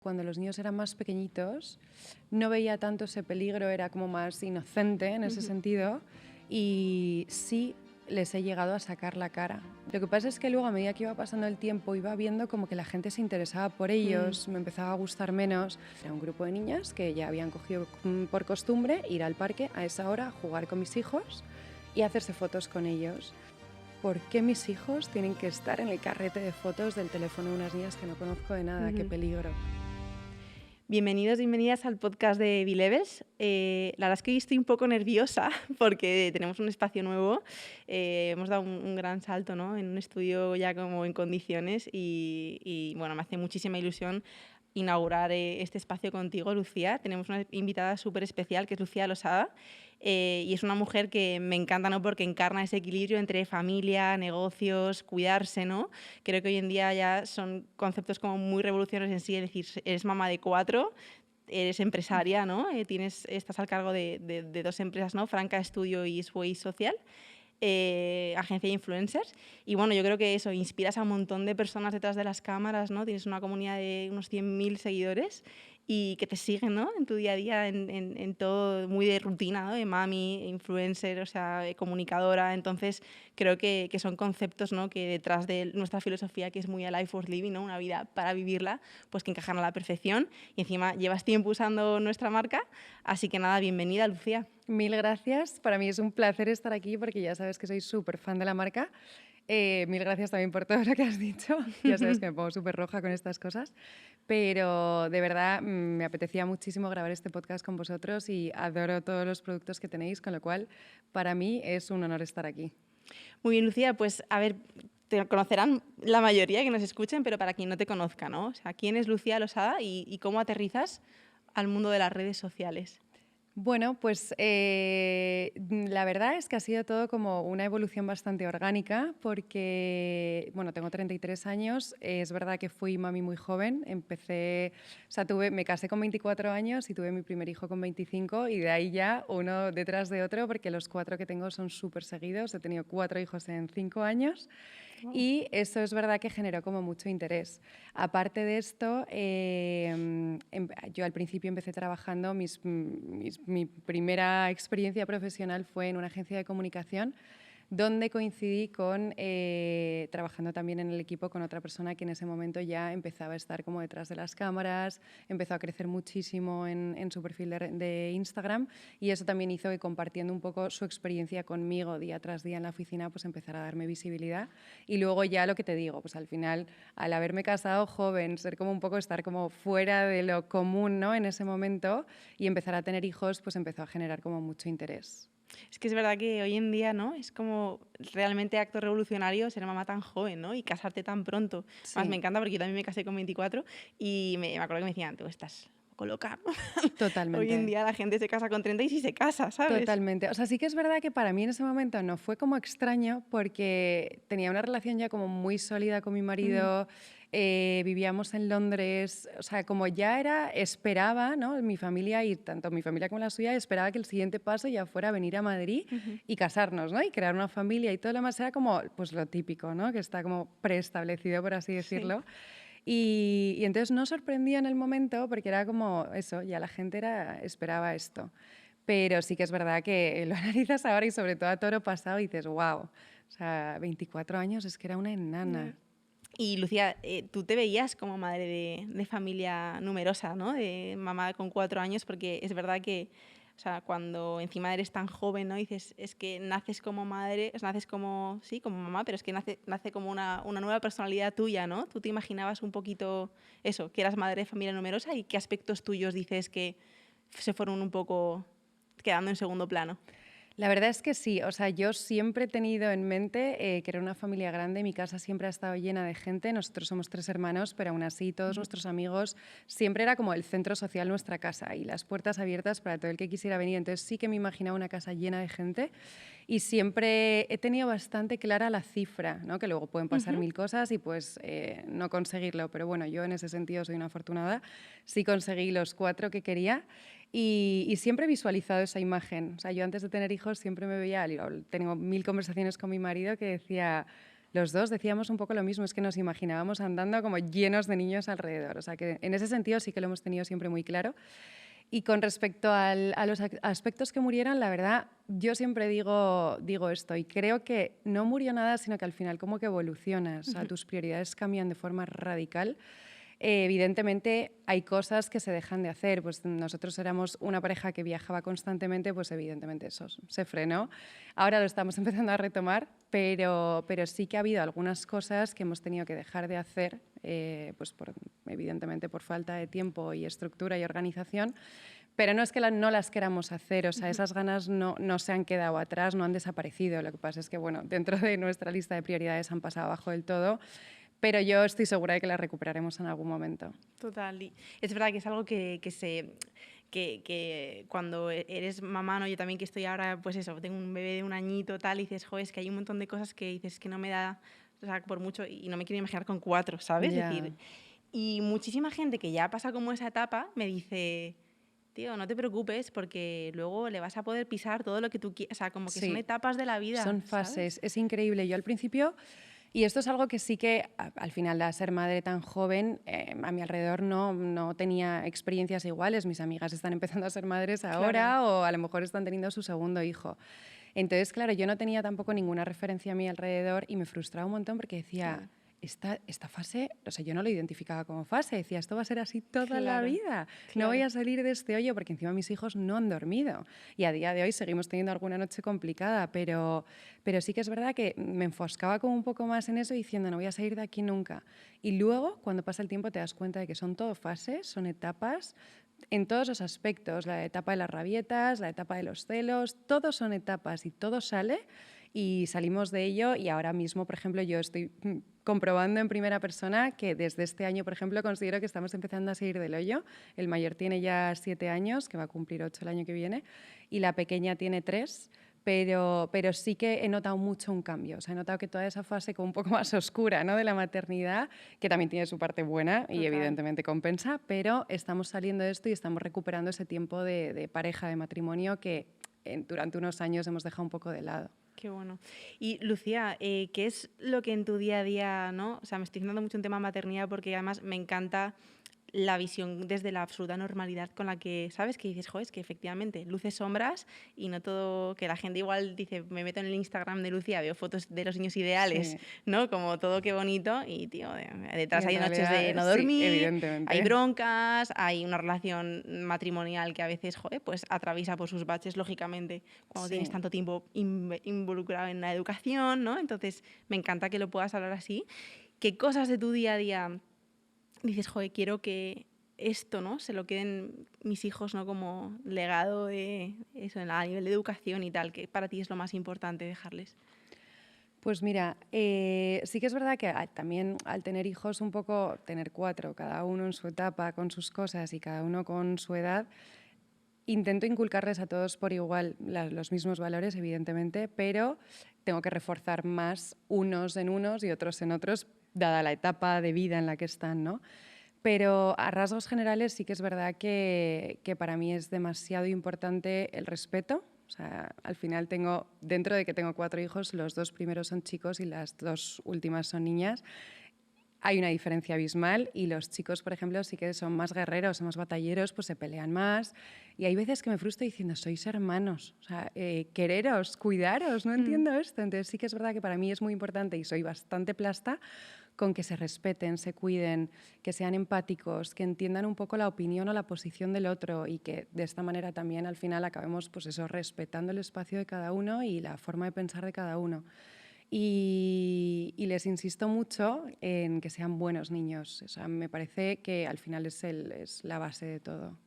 Cuando los niños eran más pequeñitos, no veía tanto ese peligro, era como más inocente en ese sentido, y sí les he llegado a sacar la cara. Lo que pasa es que luego, a medida que iba pasando el tiempo, iba viendo como que la gente se interesaba por ellos, me empezaba a gustar menos. Era un grupo de niñas que ya habían cogido por costumbre ir al parque a esa hora, jugar con mis hijos y hacerse fotos con ellos. ¿Por qué mis hijos tienen que estar en el carrete de fotos del teléfono de unas niñas que no conozco de nada? ¡Qué peligro! Bienvenidos, bienvenidas al podcast de B-Levels. La verdad es que hoy estoy un poco nerviosa porque tenemos un espacio nuevo. Hemos dado un gran salto, ¿no?, en un estudio ya como en condiciones y bueno, me hace muchísima ilusión inaugurar este espacio contigo, Lucía. Tenemos una invitada súper especial que es Lucía Losada y es una mujer que me encanta, ¿no?, porque encarna ese equilibrio entre familia, negocios, cuidarse, ¿no? Creo que hoy en día ya son conceptos como muy revolucionarios en sí, es decir, eres mamá de 4, eres empresaria, ¿no? Estás al cargo de 2 empresas, ¿no? Franca Studio y Sway Social. Agencia de influencers, y bueno, yo creo que eso, inspiras a un montón de personas detrás de las cámaras, ¿no? Tienes una comunidad de unos 100.000 seguidores y que te siguen, ¿no?, en tu día a día, en todo muy de rutina, ¿no?, de mami, influencer, o sea, comunicadora. Entonces creo que son conceptos, ¿no?, que detrás de nuestra filosofía, que es muy a life worth living, ¿no?, una vida para vivirla, pues que encajan a la perfección, y encima llevas tiempo usando nuestra marca, así que nada, bienvenida, Lucía. Mil gracias. Para mí es un placer estar aquí porque ya sabes que soy súper fan de la marca. Mil gracias también por todo lo que has dicho. Ya sabes que me pongo súper roja con estas cosas. Pero de verdad me apetecía muchísimo grabar este podcast con vosotros y adoro todos los productos que tenéis, con lo cual para mí es un honor estar aquí. Muy bien, Lucía, pues a ver, te conocerán la mayoría que nos escuchen, pero para quien no te conozca, ¿no? O sea, ¿quién es Lucía Losada y cómo aterrizas al mundo de las redes sociales? Bueno, pues la verdad es que ha sido todo como una evolución bastante orgánica porque, bueno, tengo 33 años, es verdad que fui mami muy joven, me casé con 24 años y tuve mi primer hijo con 25 y de ahí ya uno detrás de otro porque los 4 que tengo son súper seguidos, he tenido 4 hijos en 5 años. Wow. Y eso es verdad que generó como mucho interés. Aparte de esto, yo al principio empecé trabajando, mi primera experiencia profesional fue en una agencia de comunicación donde coincidí trabajando también en el equipo con otra persona que en ese momento ya empezaba a estar como detrás de las cámaras, empezó a crecer muchísimo en su perfil de Instagram, y eso también hizo que, compartiendo un poco su experiencia conmigo día tras día en la oficina, pues empezara a darme visibilidad. Y luego ya lo que te digo, pues al final, al haberme casado joven, ser como un poco, estar como fuera de lo común, ¿no?, en ese momento, y empezar a tener hijos, pues empezó a generar como mucho interés. Es que es verdad que hoy en día, ¿no?, es como realmente acto revolucionario ser mamá tan joven, ¿no?, y casarte tan pronto. Además, me Sí, encanta porque yo también me casé con 24 y me acuerdo que me decían, tú estás loco, loca, ¿no? Hoy en totalmente. día la gente se casa con 30 y sí se casa, ¿sabes? Totalmente. O sea, sí que es verdad que para mí en ese momento no fue como extraño porque tenía una relación ya como muy sólida con mi marido, vivíamos en Londres, o sea, como ya esperaba, ¿no?, mi familia, y tanto mi familia como la suya, esperaba que el siguiente paso ya fuera venir a Madrid y casarnos, ¿no?, y crear una familia, y todo lo demás era como pues lo típico, ¿no?, que está como preestablecido, por así Sí. decirlo. Y entonces no sorprendió en el momento porque era como eso, ya la gente esperaba esto. Pero sí que es verdad que lo analizas ahora y sobre todo a toro pasado y dices, wow, o sea, 24 años es que era una enana. Y Lucía, tú te veías como madre de familia numerosa, ¿no?, de mamá con 4 años, porque es verdad que, o sea, cuando encima eres tan joven, ¿no?, dices, es que naces como madre, naces como, sí, como mamá, pero es que nace como una nueva personalidad tuya, ¿no? ¿Tú te imaginabas un poquito eso, que eras madre de familia numerosa, y qué aspectos tuyos dices que se fueron un poco quedando en segundo plano? La verdad es que sí, o sea, yo siempre he tenido en mente que era una familia grande, mi casa siempre ha estado llena de gente, nosotros somos 3 hermanos, pero aún así todos nuestros amigos, siempre era como el centro social nuestra casa y las puertas abiertas para todo el que quisiera venir, entonces sí que me imaginaba una casa llena de gente y siempre he tenido bastante clara la cifra, ¿no?, que luego pueden pasar mil cosas y pues no conseguirlo, pero bueno, yo en ese sentido soy una afortunada, sí conseguí los 4 que quería. Y siempre he visualizado esa imagen. O sea, yo antes de tener hijos siempre me veía, tengo mil conversaciones con mi marido que decía, los dos decíamos un poco lo mismo, es que nos imaginábamos andando como llenos de niños alrededor. O sea que en ese sentido sí que lo hemos tenido siempre muy claro. Y con respecto a los aspectos que murieron, la verdad, yo siempre digo esto y creo que no murió nada, sino que al final como que evolucionas, o sea, tus prioridades cambian de forma radical. Evidentemente hay cosas que se dejan de hacer, pues nosotros éramos una pareja que viajaba constantemente, pues evidentemente eso se frenó. Ahora lo estamos empezando a retomar, pero sí que ha habido algunas cosas que hemos tenido que dejar de hacer, pues evidentemente por falta de tiempo y estructura y organización, pero no es que no las queramos hacer, o sea, esas ganas no se han quedado atrás, no han desaparecido. Lo que pasa es que, bueno, dentro de nuestra lista de prioridades han pasado abajo del todo, pero yo estoy segura de que las recuperaremos en algún momento. Total. Y es verdad que es algo que cuando eres mamá, ¿no? Yo también que estoy ahora, pues eso, tengo un bebé de 1 añito, tal, y dices, joder, es que hay un montón de cosas que dices que no me da, o sea, por mucho, y no me quiero imaginar con 4, ¿sabes? Ya. Decir, y muchísima gente que ya pasa como esa etapa me dice, tío, no te preocupes porque luego le vas a poder pisar todo lo que tú quieras, o sea, como que son Sí, etapas de la vida, son ¿sabes? fases, es increíble. Yo al principio, y esto es algo que sí que al final de ser madre tan joven, a mi alrededor no tenía experiencias iguales. Mis amigas están empezando a ser madres ahora, Claro. o a lo mejor están teniendo su segundo hijo. Entonces, claro, yo no tenía tampoco ninguna referencia a mi alrededor y me frustraba un montón porque decía, Claro. esta fase, o sea, yo no lo identificaba como fase, decía, esto va a ser así toda la Claro, vida, no claro. voy a salir de este hoyo, porque encima mis hijos no han dormido y a día de hoy seguimos teniendo alguna noche complicada, pero sí que es verdad que me enfoscaba como un poco más en eso diciendo, no voy a salir de aquí nunca. Y luego, cuando pasa el tiempo, te das cuenta de que son todo fases, son etapas, en todos los aspectos, la etapa de las rabietas, la etapa de los celos, todos son etapas y todo sale y salimos de ello. Y ahora mismo, por ejemplo, yo estoy comprobando en primera persona que desde este año, por ejemplo, considero que estamos empezando a salir del hoyo. El mayor tiene ya 7 años, que va a cumplir 8 el año que viene, y la pequeña tiene 3. Pero sí que he notado mucho un cambio. O sea, he notado que toda esa fase como un poco más oscura, ¿no?, de la maternidad, que también tiene su parte buena y Total. evidentemente compensa, pero estamos saliendo de esto y estamos recuperando ese tiempo de pareja, de matrimonio que durante unos años hemos dejado un poco de lado. Qué bueno. Y Lucía, ¿qué es lo que en tu día a día, ¿no? O sea, me estoy centrando mucho en tema maternidad porque además me encanta la visión desde la absoluta normalidad con la que, ¿sabes? Que dices, joder, es que efectivamente, luces, sombras y no todo, que la gente igual dice, me meto en el Instagram de Lucía, veo fotos de los niños ideales, Sí. ¿no? Como todo qué bonito y, tío, detrás Y en hay noches de realidad, no sí, dormir, hay evidentemente. broncas, hay una relación matrimonial que a veces, joder, pues atraviesa por sus baches, lógicamente, cuando tienes Sí. tanto tiempo involucrado en la educación, ¿no? Entonces, me encanta que lo puedas hablar así. ¿Qué cosas de tu día a día dices, joder, quiero que esto, ¿no?, se lo queden mis hijos, ¿no?, como legado de eso, a nivel de educación y tal, que para ti es lo más importante dejarles? Pues mira, sí que es verdad que también al tener hijos, un poco tener 4, cada uno en su etapa, con sus cosas y cada uno con su edad, intento inculcarles a todos por igual los mismos valores, evidentemente, pero tengo que reforzar más unos en unos y otros en otros, dada la etapa de vida en la que están, ¿no? Pero a rasgos generales sí que es verdad que para mí es demasiado importante el respeto. O sea, al final dentro de que tengo 4 hijos, los 2 primeros son chicos y las 2 últimas son niñas. Hay una diferencia abismal y los chicos, por ejemplo, sí que son más guerreros, más batalleros, pues se pelean más. Y hay veces que me frustro diciendo, sois hermanos, o sea, quereros, cuidaros, no entiendo esto. Entonces sí que es verdad que para mí es muy importante y soy bastante plasta con que se respeten, se cuiden, que sean empáticos, que entiendan un poco la opinión o la posición del otro y que de esta manera también al final acabemos, pues eso, respetando el espacio de cada uno y la forma de pensar de cada uno. Y les insisto mucho en que sean buenos niños. O sea, me parece que al final es la base de todo.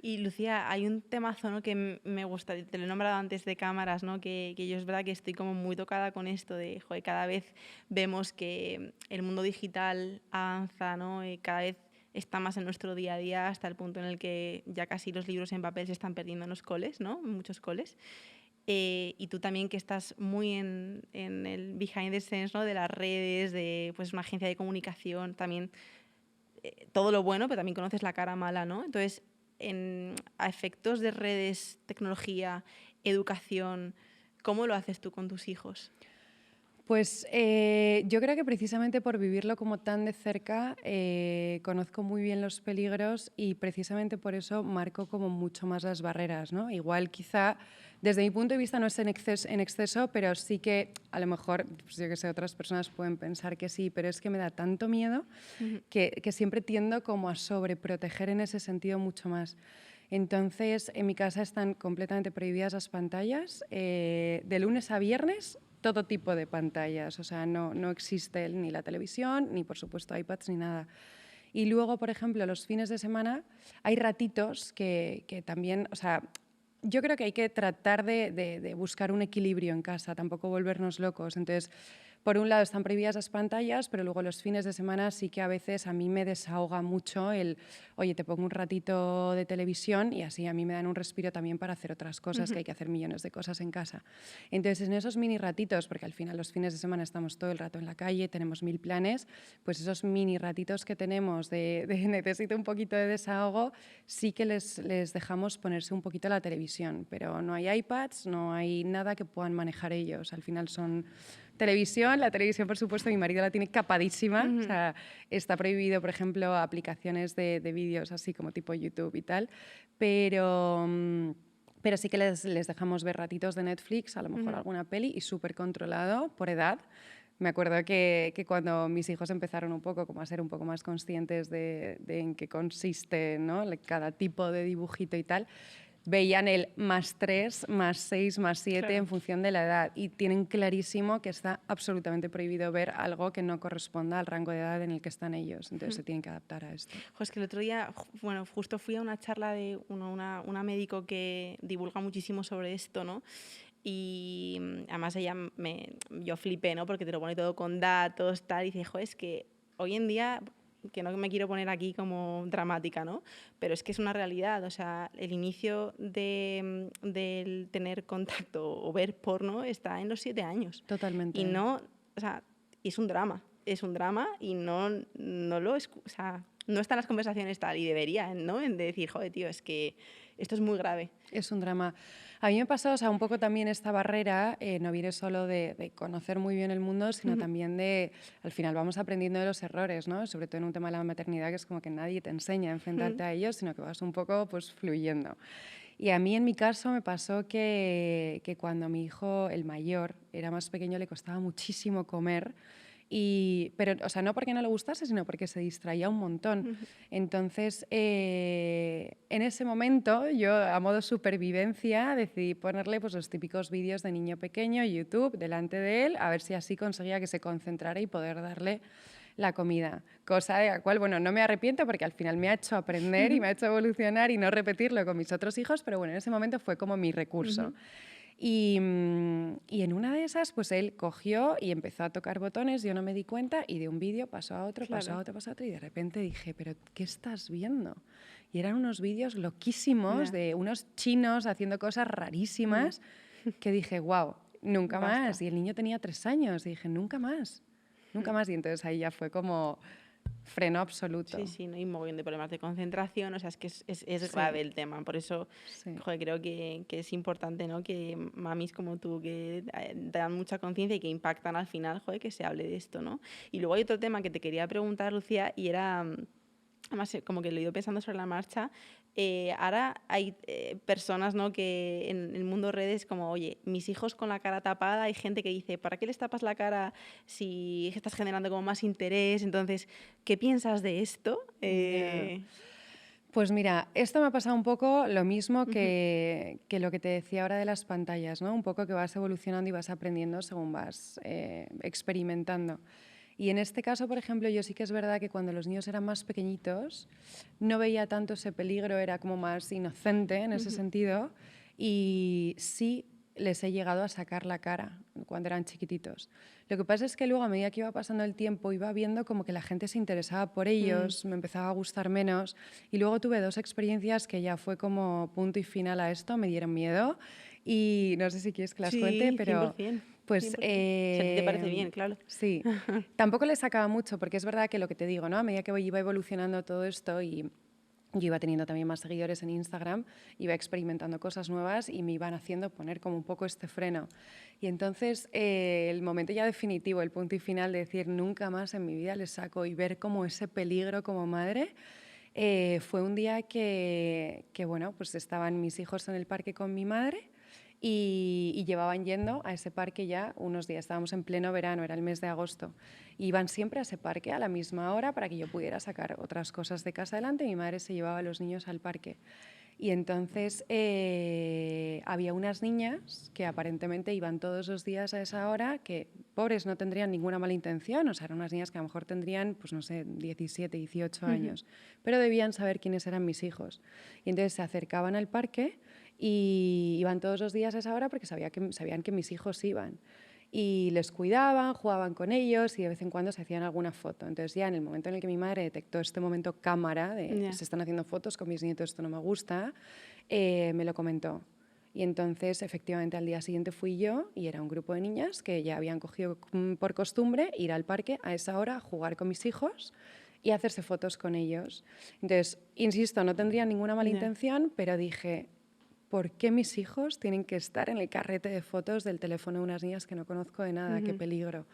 Y Lucía, hay un temazo, ¿no?, que me gusta, te lo he nombrado antes de cámaras, ¿no?, que yo es verdad que estoy como muy tocada con esto de, joder, cada vez vemos que el mundo digital avanza, ¿no?, y cada vez está más en nuestro día a día hasta el punto en el que ya casi los libros en papel se están perdiendo en los coles, ¿no?, en muchos coles. Y tú también que estás muy en el behind the scenes, ¿no?, de las redes, de pues una agencia de comunicación, también todo lo bueno, pero también conoces la cara mala, ¿no? Entonces, a efectos de redes, tecnología, educación, ¿cómo lo haces tú con tus hijos? Pues yo creo que precisamente por vivirlo como tan de cerca, conozco muy bien los peligros y precisamente por eso marco como mucho más las barreras, ¿no? Igual quizá desde mi punto de vista no es en exceso, pero sí que a lo mejor, pues yo que sé, otras personas pueden pensar que sí, pero es que me da tanto miedo que siempre tiendo como a sobreproteger en ese sentido mucho más. Entonces, en mi casa están completamente prohibidas las pantallas. De lunes a viernes, todo tipo de pantallas. O sea, no existe ni la televisión, ni por supuesto iPads, ni nada. Y luego, por ejemplo, los fines de semana hay ratitos que también, o sea, yo creo que hay que tratar de buscar un equilibrio en casa, tampoco volvernos locos. Entonces, por un lado están prohibidas las pantallas, pero luego los fines de semana sí que a veces a mí me desahoga mucho el, oye, te pongo un ratito de televisión y así a mí me dan un respiro también para hacer otras cosas, que hay que hacer millones de cosas en casa. Entonces, en esos mini ratitos, porque al final los fines de semana estamos todo el rato en la calle, tenemos 1000 planes, pues esos mini ratitos que tenemos de necesito un poquito de desahogo, sí que les dejamos ponerse un poquito la televisión, pero no hay iPads, no hay nada que puedan manejar ellos. Al final son televisión, la televisión, por supuesto, mi marido la tiene capadísima. O sea, está prohibido, por ejemplo, aplicaciones de vídeos así como tipo YouTube y tal, pero sí que les dejamos ver ratitos de Netflix, a lo mejor alguna peli, y súper controlado por edad. Me acuerdo que cuando mis hijos empezaron un poco como a ser un poco más conscientes de en qué consiste, ¿no?, cada tipo de dibujito y tal, veían el +3, +6, +7 Claro. en función de la edad y tienen clarísimo que está absolutamente prohibido ver algo que no corresponda al rango de edad en el que están ellos. Entonces se tienen que adaptar a esto. Jo, es que el otro día, bueno, justo fui a una charla de una médico que divulga muchísimo sobre esto, ¿no? Y además yo flipé, ¿no? Porque te lo pone todo con datos, tal, y dice, jo, es que hoy en día, que no me quiero poner aquí como dramática, ¿no? Pero es que es una realidad, o sea, el inicio del tener contacto o ver porno está en los 7 años. Totalmente. Y no, o sea, es un drama y o sea, no están las conversaciones tal, y deberían, ¿no? En decir, joder, tío, es que esto es muy grave. Es un drama. A mí me pasó, o sea, un poco también esta barrera, no viene solo de conocer muy bien el mundo, sino también de, al final vamos aprendiendo de los errores, ¿no? Sobre todo en un tema de la maternidad, que es como que nadie te enseña a enfrentarte a ellos, sino que vas un poco pues fluyendo. Y a mí, en mi caso, me pasó que cuando mi hijo, el mayor, era más pequeño, le costaba muchísimo comer. Pero, o sea, no porque no le gustase, sino porque se distraía un montón. Entonces, en ese momento, yo, a modo supervivencia, decidí ponerle pues, los típicos vídeos de niño pequeño, YouTube, delante de él, a ver si así conseguía que se concentrara y poder darle la comida. Cosa de la cual, bueno, no me arrepiento porque al final me ha hecho aprender y me ha hecho evolucionar y no repetirlo con mis otros hijos, pero bueno, en ese momento fue como mi recurso. Y en una de esas, pues él cogió y empezó a tocar botones, yo no me di cuenta, y de un vídeo pasó a otro, Claro. pasó a otro, pasó a otro, y de repente dije, ¿pero qué estás viendo? Y eran unos vídeos loquísimos de unos chinos haciendo cosas rarísimas que dije, wow, nunca Basta. más. Y el niño tenía 3 años, y dije, nunca más, nunca más. Y entonces ahí ya fue como freno absoluto. Sí, sí, no hay un mogollón de problemas de concentración, o sea, es que es grave el tema, por eso joder, creo que es importante, ¿no? Que mamis como tú, que dan mucha conciencia y que impactan al final, joder, que se hable de esto, ¿no? Y luego hay otro tema que te quería preguntar, Lucía, y era, además como que lo he ido pensando sobre la marcha, ahora hay personas, ¿no?, que en el mundo redes como, oye, mis hijos con la cara tapada, hay gente que dice, ¿para qué les tapas la cara si estás generando como más interés? Entonces, ¿qué piensas de esto? Pues mira, esto me ha pasado un poco lo mismo que lo que te decía ahora de las pantallas, ¿no? Un poco que vas evolucionando y vas aprendiendo según vas experimentando. Y en este caso, por ejemplo, yo sí que es verdad que cuando los niños eran más pequeñitos no veía tanto ese peligro, era como más inocente en ese sentido, y sí les he llegado a sacar la cara cuando eran chiquititos. Lo que pasa es que luego, a medida que iba pasando el tiempo, iba viendo como que la gente se interesaba por ellos, me empezaba a gustar menos, y luego tuve 2 experiencias que ya fue como punto y final a esto, me dieron miedo, y no sé si quieres que las cuente, pero... 100%. Pues, 100%. Si a ti te parece bien, claro. Sí, tampoco le sacaba mucho, porque es verdad que lo que te digo, ¿no? A medida que iba evolucionando todo esto y yo iba teniendo también más seguidores en Instagram, iba experimentando cosas nuevas y me iban haciendo poner como un poco este freno. Y entonces el momento ya definitivo, el punto y final de decir nunca más en mi vida le saco y ver como ese peligro como madre, fue un día que, bueno, pues estaban mis hijos en el parque con mi madre y llevaban yendo a ese parque ya unos días. Estábamos en pleno verano, era el mes de agosto. Iban siempre a ese parque a la misma hora para que yo pudiera sacar otras cosas de casa adelante. Mi madre se llevaba a los niños al parque. Y entonces había unas niñas que aparentemente iban todos los días a esa hora, que pobres no tendrían ninguna mala intención, o sea, eran unas niñas que a lo mejor tendrían, pues no sé, 17, 18 años, pero debían saber quiénes eran mis hijos. Y entonces se acercaban al parque y iban todos los días a esa hora porque sabían que mis hijos iban. Y les cuidaban, jugaban con ellos y de vez en cuando se hacían alguna foto. Entonces ya en el momento en el que mi madre detectó este momento cámara de se están haciendo fotos con mis nietos, esto no me gusta, me lo comentó. Y entonces efectivamente al día siguiente fui yo y era un grupo de niñas que ya habían cogido por costumbre ir al parque a esa hora a jugar con mis hijos y hacerse fotos con ellos. Entonces, insisto, no tendría ninguna mala intención, pero dije, ¿por qué mis hijos tienen que estar en el carrete de fotos del teléfono de unas niñas que no conozco de nada? ¡Qué peligro!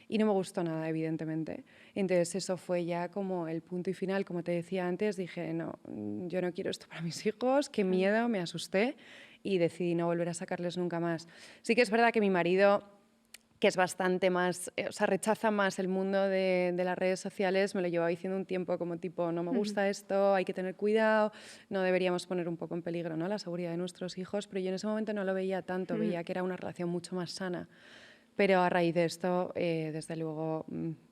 Y no me gustó nada, evidentemente. Entonces eso fue ya como el punto y final. Como te decía antes, dije, no, yo no quiero esto para mis hijos, qué miedo, me asusté y decidí no volver a sacarles nunca más. Sí que es verdad que mi marido, que es bastante más, o sea, rechaza más el mundo de las redes sociales, me lo llevaba diciendo un tiempo como tipo, no me gusta esto, hay que tener cuidado, no deberíamos poner un poco en peligro, ¿no?, la seguridad de nuestros hijos, pero yo en ese momento no lo veía tanto, veía que era una relación mucho más sana. Pero a raíz de esto, desde luego,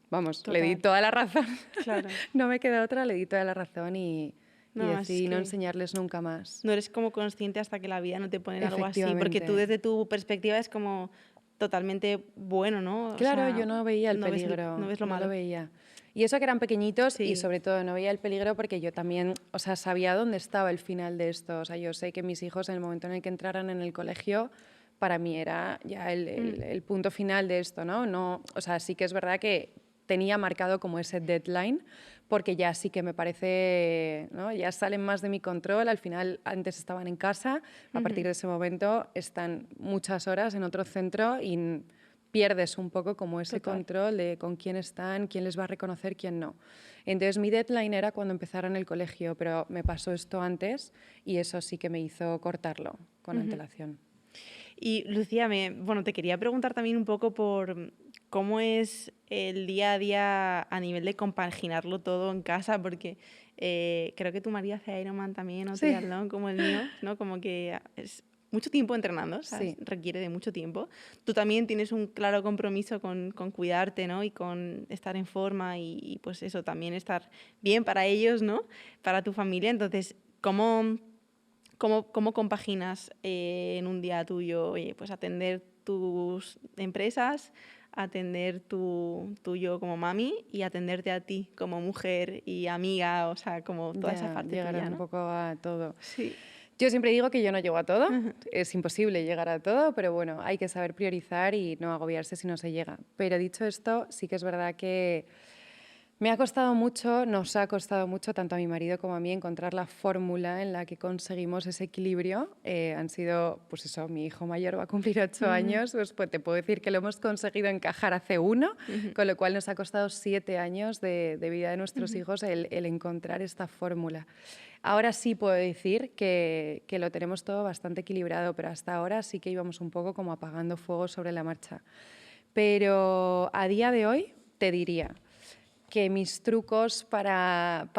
vamos, Total. le di toda la razón. Claro. No me queda otra, le di toda la razón y No, decidí es no que enseñarles nunca más. no eres como consciente hasta que la vida no te pone en algo así, porque tú Efectivamente. desde tu perspectiva es como totalmente bueno, ¿no? O Claro, sea, yo no veía el no ves, peligro, no ves lo no lo malo. veía. Y eso que eran pequeñitos y Sí. sobre todo no veía el peligro porque yo también, o sea, sabía dónde estaba el final de esto. O sea, yo sé que mis hijos en el momento en el que entraran en el colegio, para mí era ya el punto final de esto, ¿no? No, o sea, sí que es verdad que tenía marcado como ese deadline, porque ya sí que me parece, ¿no?, ya salen más de mi control. Al final, antes estaban en casa, a partir de ese momento están muchas horas en otro centro y pierdes un poco como ese Total. control de con quién están, quién les va a reconocer, quién no. Entonces mi deadline era cuando empezaran el colegio, pero me pasó esto antes y eso sí que me hizo cortarlo con antelación. Y Lucía, bueno, te quería preguntar también un poco por cómo es el día a día a nivel de compaginarlo todo en casa, porque creo que tu marido hace Ironman también o Sí. triatlón como el mío, ¿no? Como que es mucho tiempo entrenando, ¿sabes? Sí. Requiere de mucho tiempo. Tú también tienes un claro compromiso con cuidarte, ¿no? Y con estar en forma y pues eso, también estar bien para ellos, ¿no? Para tu familia. Entonces, ¿cómo compaginas en un día tuyo, oye, pues atender tus empresas, atender tuyo como mami y atenderte a ti como mujer y amiga, o sea, como toda esa Ya, parte llegar tuya, un ¿no? poco a todo. Sí. Yo siempre digo que yo no llego a todo, es imposible llegar a todo, pero bueno, hay que saber priorizar y no agobiarse si no se llega. Pero dicho esto, sí que es verdad que me ha costado mucho, nos ha costado mucho, tanto a mi marido como a mí, encontrar la fórmula en la que conseguimos ese equilibrio. Han sido, pues eso, mi hijo mayor va a cumplir 8 años, pues te puedo decir que lo hemos conseguido encajar hace 1, con lo cual nos ha costado 7 años de vida de nuestros hijos el encontrar esta fórmula. Ahora sí puedo decir que lo tenemos todo bastante equilibrado, pero hasta ahora sí que íbamos un poco como apagando fuego sobre la marcha. Pero a día de hoy te diría que mis trucos para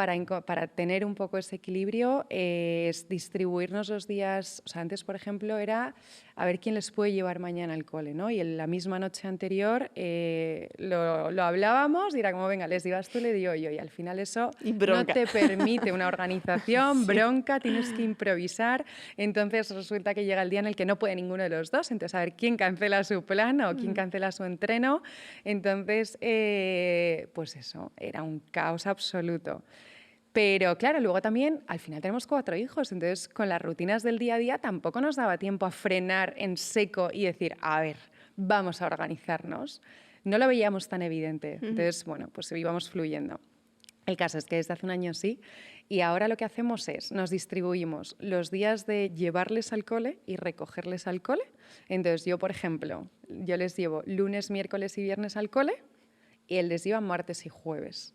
tener un poco ese equilibrio es distribuirnos los días. O sea, antes, por ejemplo, era a ver quién les puede llevar mañana al cole, ¿no? Y en la misma noche anterior lo hablábamos y era como, venga, les digas tú, le digo yo. Y al final eso Y no bronca. te permite una organización, Sí. bronca, tienes que improvisar. Entonces resulta que llega el día en el que no puede ninguno de los dos. Entonces, a ver quién cancela su plan o quién cancela su entreno. Entonces, pues eso, era un caos absoluto. Pero claro, luego también, al final tenemos 4 hijos, entonces con las rutinas del día a día tampoco nos daba tiempo a frenar en seco y decir, a ver, vamos a organizarnos. No lo veíamos tan evidente, entonces, bueno, pues íbamos fluyendo. El caso es que desde hace un año sí, Y ahora lo que hacemos es, nos distribuimos los días de llevarles al cole y recogerles al cole. Entonces yo, por ejemplo, yo les llevo lunes, miércoles y viernes al cole y él les lleva martes y jueves.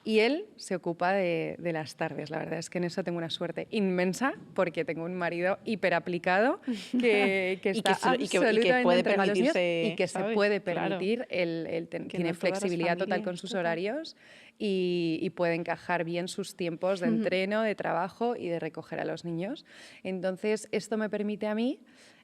Y él se ocupa de las tardes. La verdad es que en eso tengo una suerte inmensa porque tengo un marido hiperaplicado que está absolutamente puede entregado a los niños y que ¿sabes? se puede Claro. permitir, tiene no todas las flexibilidad total con familias, sus claro. horarios y puede encajar bien sus tiempos de entreno, de trabajo y de recoger a los niños. Entonces, esto me permite a mí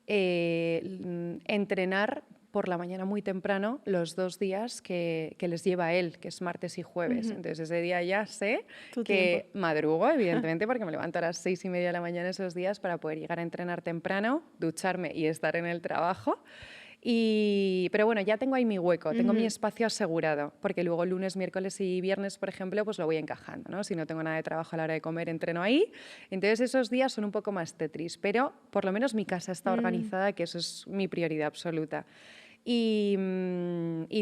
entrenar por la mañana muy temprano los 2 días que les lleva él, que es martes y jueves. Entonces ese día ya sé Tu que tiempo. madrugo, evidentemente, porque me levanto a las 6:30 de la mañana esos días para poder llegar a entrenar temprano, ducharme y estar en el trabajo. Pero bueno, ya tengo ahí mi hueco, tengo mi espacio asegurado, porque luego lunes, miércoles y viernes, por ejemplo, pues lo voy encajando, ¿no? Si no tengo nada de trabajo a la hora de comer, entreno ahí. Entonces esos días son un poco más Tetris, pero por lo menos mi casa está organizada, que eso es mi prioridad absoluta. Y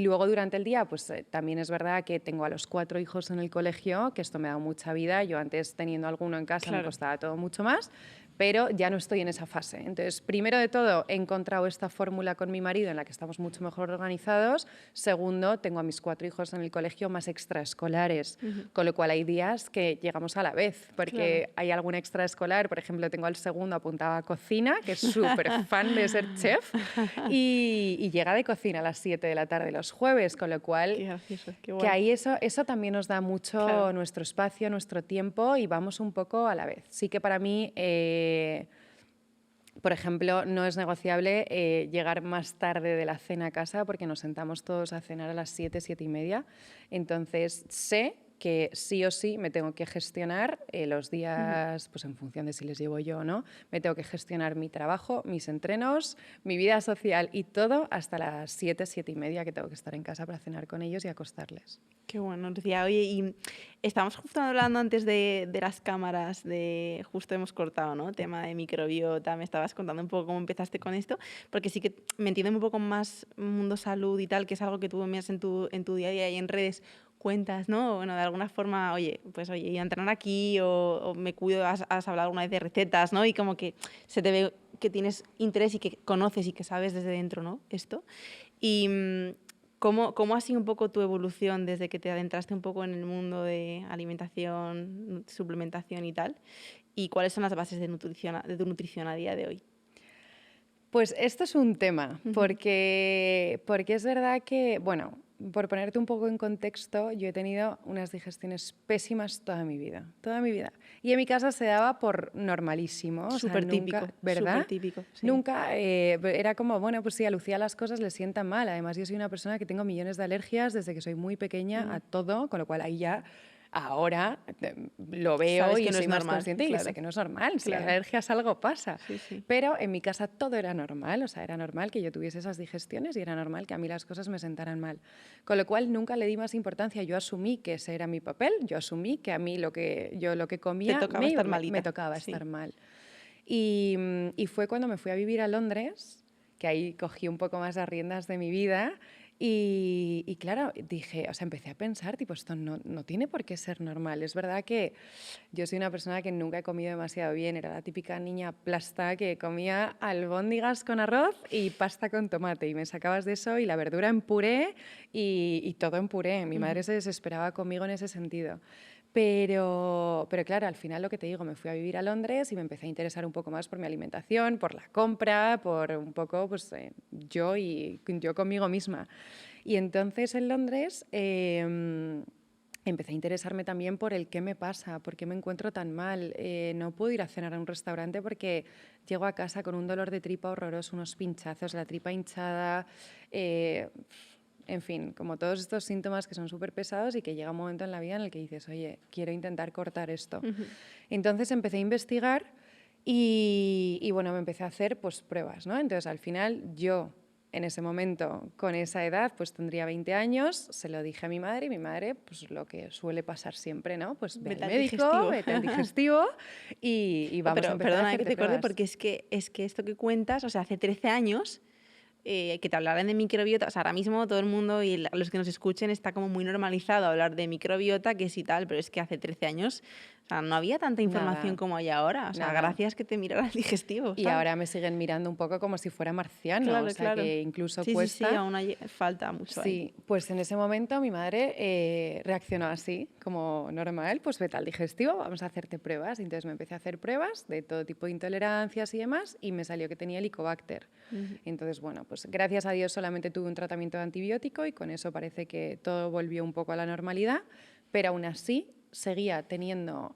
luego durante el día, pues también es verdad que tengo a los 4 hijos en el colegio, que esto me da mucha vida. Yo antes teniendo alguno en casa me costaba todo mucho más, pero ya no estoy en esa fase. Entonces, primero de todo, he encontrado esta fórmula con mi marido en la que estamos mucho mejor organizados. Segundo, tengo a mis 4 hijos en el colegio más extraescolares, con lo cual hay días que llegamos a la vez, porque hay algún extraescolar, por ejemplo, tengo al segundo apuntado a cocina, que es súper fan de ser chef, y llega de cocina a las 7 de la tarde los jueves, con lo cual Qué gracioso, qué que guay. ahí eso también nos da mucho nuestro espacio, nuestro tiempo y vamos un poco a la vez. Sí que para mí, por ejemplo, no es negociable llegar más tarde de la cena a casa porque nos sentamos todos a cenar a las 7, 7:30. Entonces sé que sí o sí me tengo que gestionar los días, pues en función de si les llevo yo o no, me tengo que gestionar mi trabajo, mis entrenos, mi vida social y todo hasta las 7, 7:30 que tengo que estar en casa para cenar con ellos y acostarles. Qué bueno, Lucía. Oye, y estamos justo hablando antes de las cámaras, justo hemos cortado, ¿no? Tema de microbiota, me estabas contando un poco cómo empezaste con esto, porque sí que me entiendo un poco más mundo salud y tal, que es algo que tú envías en tu día a día y en redes cuentas, ¿no? Bueno, de alguna forma, oye, y a entrenar aquí o me cuido, has hablado alguna vez de recetas, ¿no? Y como que se te ve que tienes interés y que conoces y que sabes desde dentro, ¿no? Esto. Y ¿cómo ha sido un poco tu evolución desde que te adentraste un poco en el mundo de alimentación, suplementación y tal? ¿Y cuáles son las bases de tu nutrición a día de hoy? Pues esto es un tema, porque es verdad que, bueno, por ponerte un poco en contexto, yo he tenido unas digestiones pésimas toda mi vida, toda mi vida. Y en mi casa se daba por normalísimo, o sea, Súper nunca, típico, ¿verdad? súper típico. Sí. Nunca, era como, bueno, pues sí, a Lucía las cosas le sientan mal. Además, yo soy una persona que tengo millones de alergias desde que soy muy pequeña a todo, con lo cual ahí ya... Ahora lo veo Sabes y que no soy es más normal, consciente y claro. sé que no es normal. Si hay Claro. alergias algo pasa. Sí, sí. Pero en mi casa todo era normal, o sea, era normal que yo tuviese esas digestiones y era normal que a mí las cosas me sentaran mal. Con lo cual nunca le di más importancia. Yo asumí que ese era mi papel, yo asumí que a mí lo que Te comía tocaba estar me malita. tocaba Sí. estar mal. Y fue cuando me fui a vivir a Londres, que ahí cogí un poco más las riendas de mi vida. Y claro, dije, o sea, empecé a pensar, tipo, esto no tiene por qué ser normal. Es verdad que yo soy una persona que nunca he comido demasiado bien. Era la típica niña plasta que comía albóndigas con arroz y pasta con tomate. Y me sacabas de eso y la verdura en puré y todo en puré. Mi madre se desesperaba conmigo en ese sentido. Pero claro, al final lo que te digo, me fui a vivir a Londres y me empecé a interesar un poco más por mi alimentación, por la compra, por un poco pues, yo conmigo misma. Y entonces en Londres empecé a interesarme también por el qué me pasa, por qué me encuentro tan mal. No puedo ir a cenar a un restaurante porque llego a casa con un dolor de tripa horroroso, unos pinchazos, la tripa hinchada. En fin, como todos estos síntomas que son súper pesados y que llega un momento en la vida en el que dices, oye, quiero intentar cortar esto. Entonces empecé a investigar y bueno, me empecé a hacer pues, pruebas, ¿no? Entonces al final yo, en ese momento, con esa edad, pues tendría 20 años, se lo dije a mi madre y mi madre, pues lo que suele pasar siempre, ¿no? Pues ve al médico, vete al digestivo y vamos a empezar perdona a que hacerte te corte pruebas. porque es que esto que cuentas, o sea, hace 13 años que te hablaran de microbiota, o sea, ahora mismo todo el mundo y los que nos escuchen está como muy normalizado hablar de microbiota, que sí tal, pero es que hace 13 años sea, no había tanta información Nada. como hay ahora. O sea, Nada. gracias que te mirara el digestivo. Y ¿sabes? ahora me siguen mirando un poco como si fuera marciano, Claro, o sea claro. que incluso Sí, cuesta. sí, aún falta mucho ahí. Sí, pues en ese momento mi madre reaccionó así, como normal, pues vete al digestivo, vamos a hacerte pruebas. Y entonces me empecé a hacer pruebas de todo tipo de intolerancias y demás y me salió que tenía Helicobacter. Entonces, bueno, pues gracias a Dios solamente tuve un tratamiento de antibiótico y con eso parece que todo volvió un poco a la normalidad, pero aún así seguía teniendo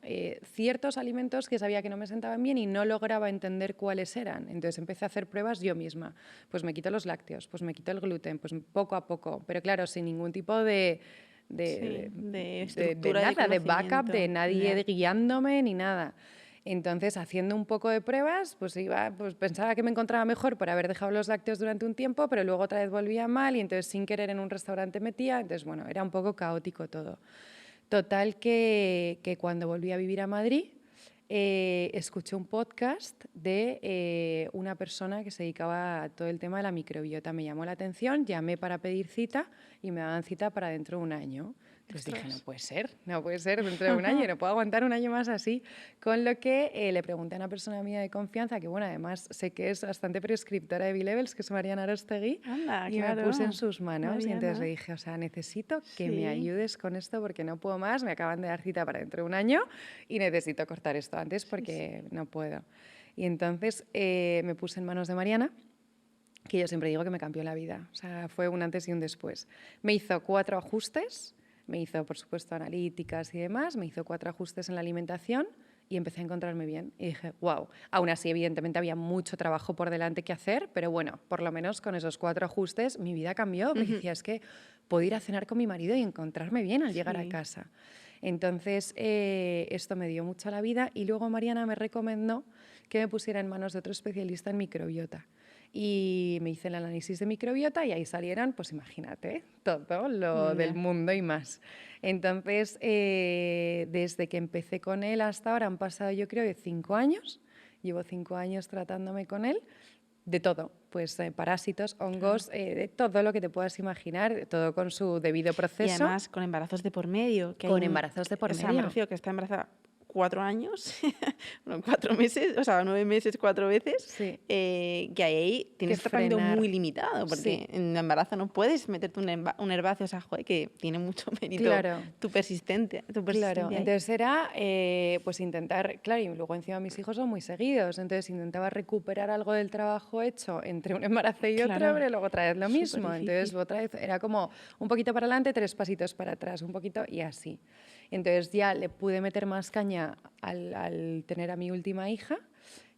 ciertos alimentos que sabía que no me sentaban bien y no lograba entender cuáles eran. Entonces empecé a hacer pruebas yo misma. Pues me quito los lácteos, pues me quito el gluten, pues poco a poco. Pero claro, sin ningún tipo de estructura, nada, de backup, conocimiento. de nadie Ya. guiándome ni nada. Entonces, haciendo un poco de pruebas, pues pensaba que me encontraba mejor por haber dejado los lácteos durante un tiempo, pero luego otra vez volvía mal y entonces sin querer en un restaurante metía. Entonces, bueno, era un poco caótico todo. Total que cuando volví a vivir a Madrid, escuché un podcast de una persona que se dedicaba a todo el tema de la microbiota. Me llamó la atención, llamé para pedir cita y me daban cita para dentro de un año. Entonces dije, no puede ser dentro de un año, no puedo aguantar un año más así. Con lo que le pregunté a una persona mía de confianza, que bueno, además sé que es bastante prescriptora de B-Levels, que es Mariana Arostegui, Anda, y claro. me puse en sus manos. Mariana. Y entonces le dije, o sea, necesito que me ayudes con esto porque no puedo más, me acaban de dar cita para dentro de un año y necesito cortar esto antes porque no puedo. Y entonces me puse en manos de Mariana, que yo siempre digo que me cambió la vida. O sea, fue un antes y un después. Me hizo 4 ajustes, me hizo, por supuesto, analíticas y demás, me hizo 4 ajustes en la alimentación y empecé a encontrarme bien. Y dije, wow. Aún así, evidentemente, había mucho trabajo por delante que hacer, pero bueno, por lo menos con esos 4 ajustes mi vida cambió. Porque decía, es que puedo ir a cenar con mi marido y encontrarme bien al llegar a casa. Entonces, esto me dio mucho a la vida y luego Mariana me recomendó que me pusiera en manos de otro especialista en microbiota. Y me hice el análisis de microbiota y ahí salieron, pues imagínate, todo lo del mundo y más. Entonces, desde que empecé con él hasta ahora han pasado, yo creo, de 5 años. Llevo 5 años tratándome con él. De todo, pues parásitos, hongos, de todo lo que te puedas imaginar, todo con su debido proceso. Y además con embarazos de por medio. Con embarazos de por medio. O sea, me refiero que está embarazada 4 años, no, 4 meses, o sea, 9 meses 4 veces, sí. que ahí tienes un tratamiento muy limitado, porque en el embarazo no puedes meterte un herbáceo, o sea, joder, que tiene mucho mérito tu persistencia. Claro, entonces era pues intentar, claro, y luego encima mis hijos son muy seguidos, entonces intentaba recuperar algo del trabajo hecho entre un embarazo y otro, pero luego otra vez lo mismo. Entonces otra vez era como un poquito para adelante, 3 pasitos para atrás, un poquito y así. Entonces ya le pude meter más caña al tener a mi última hija,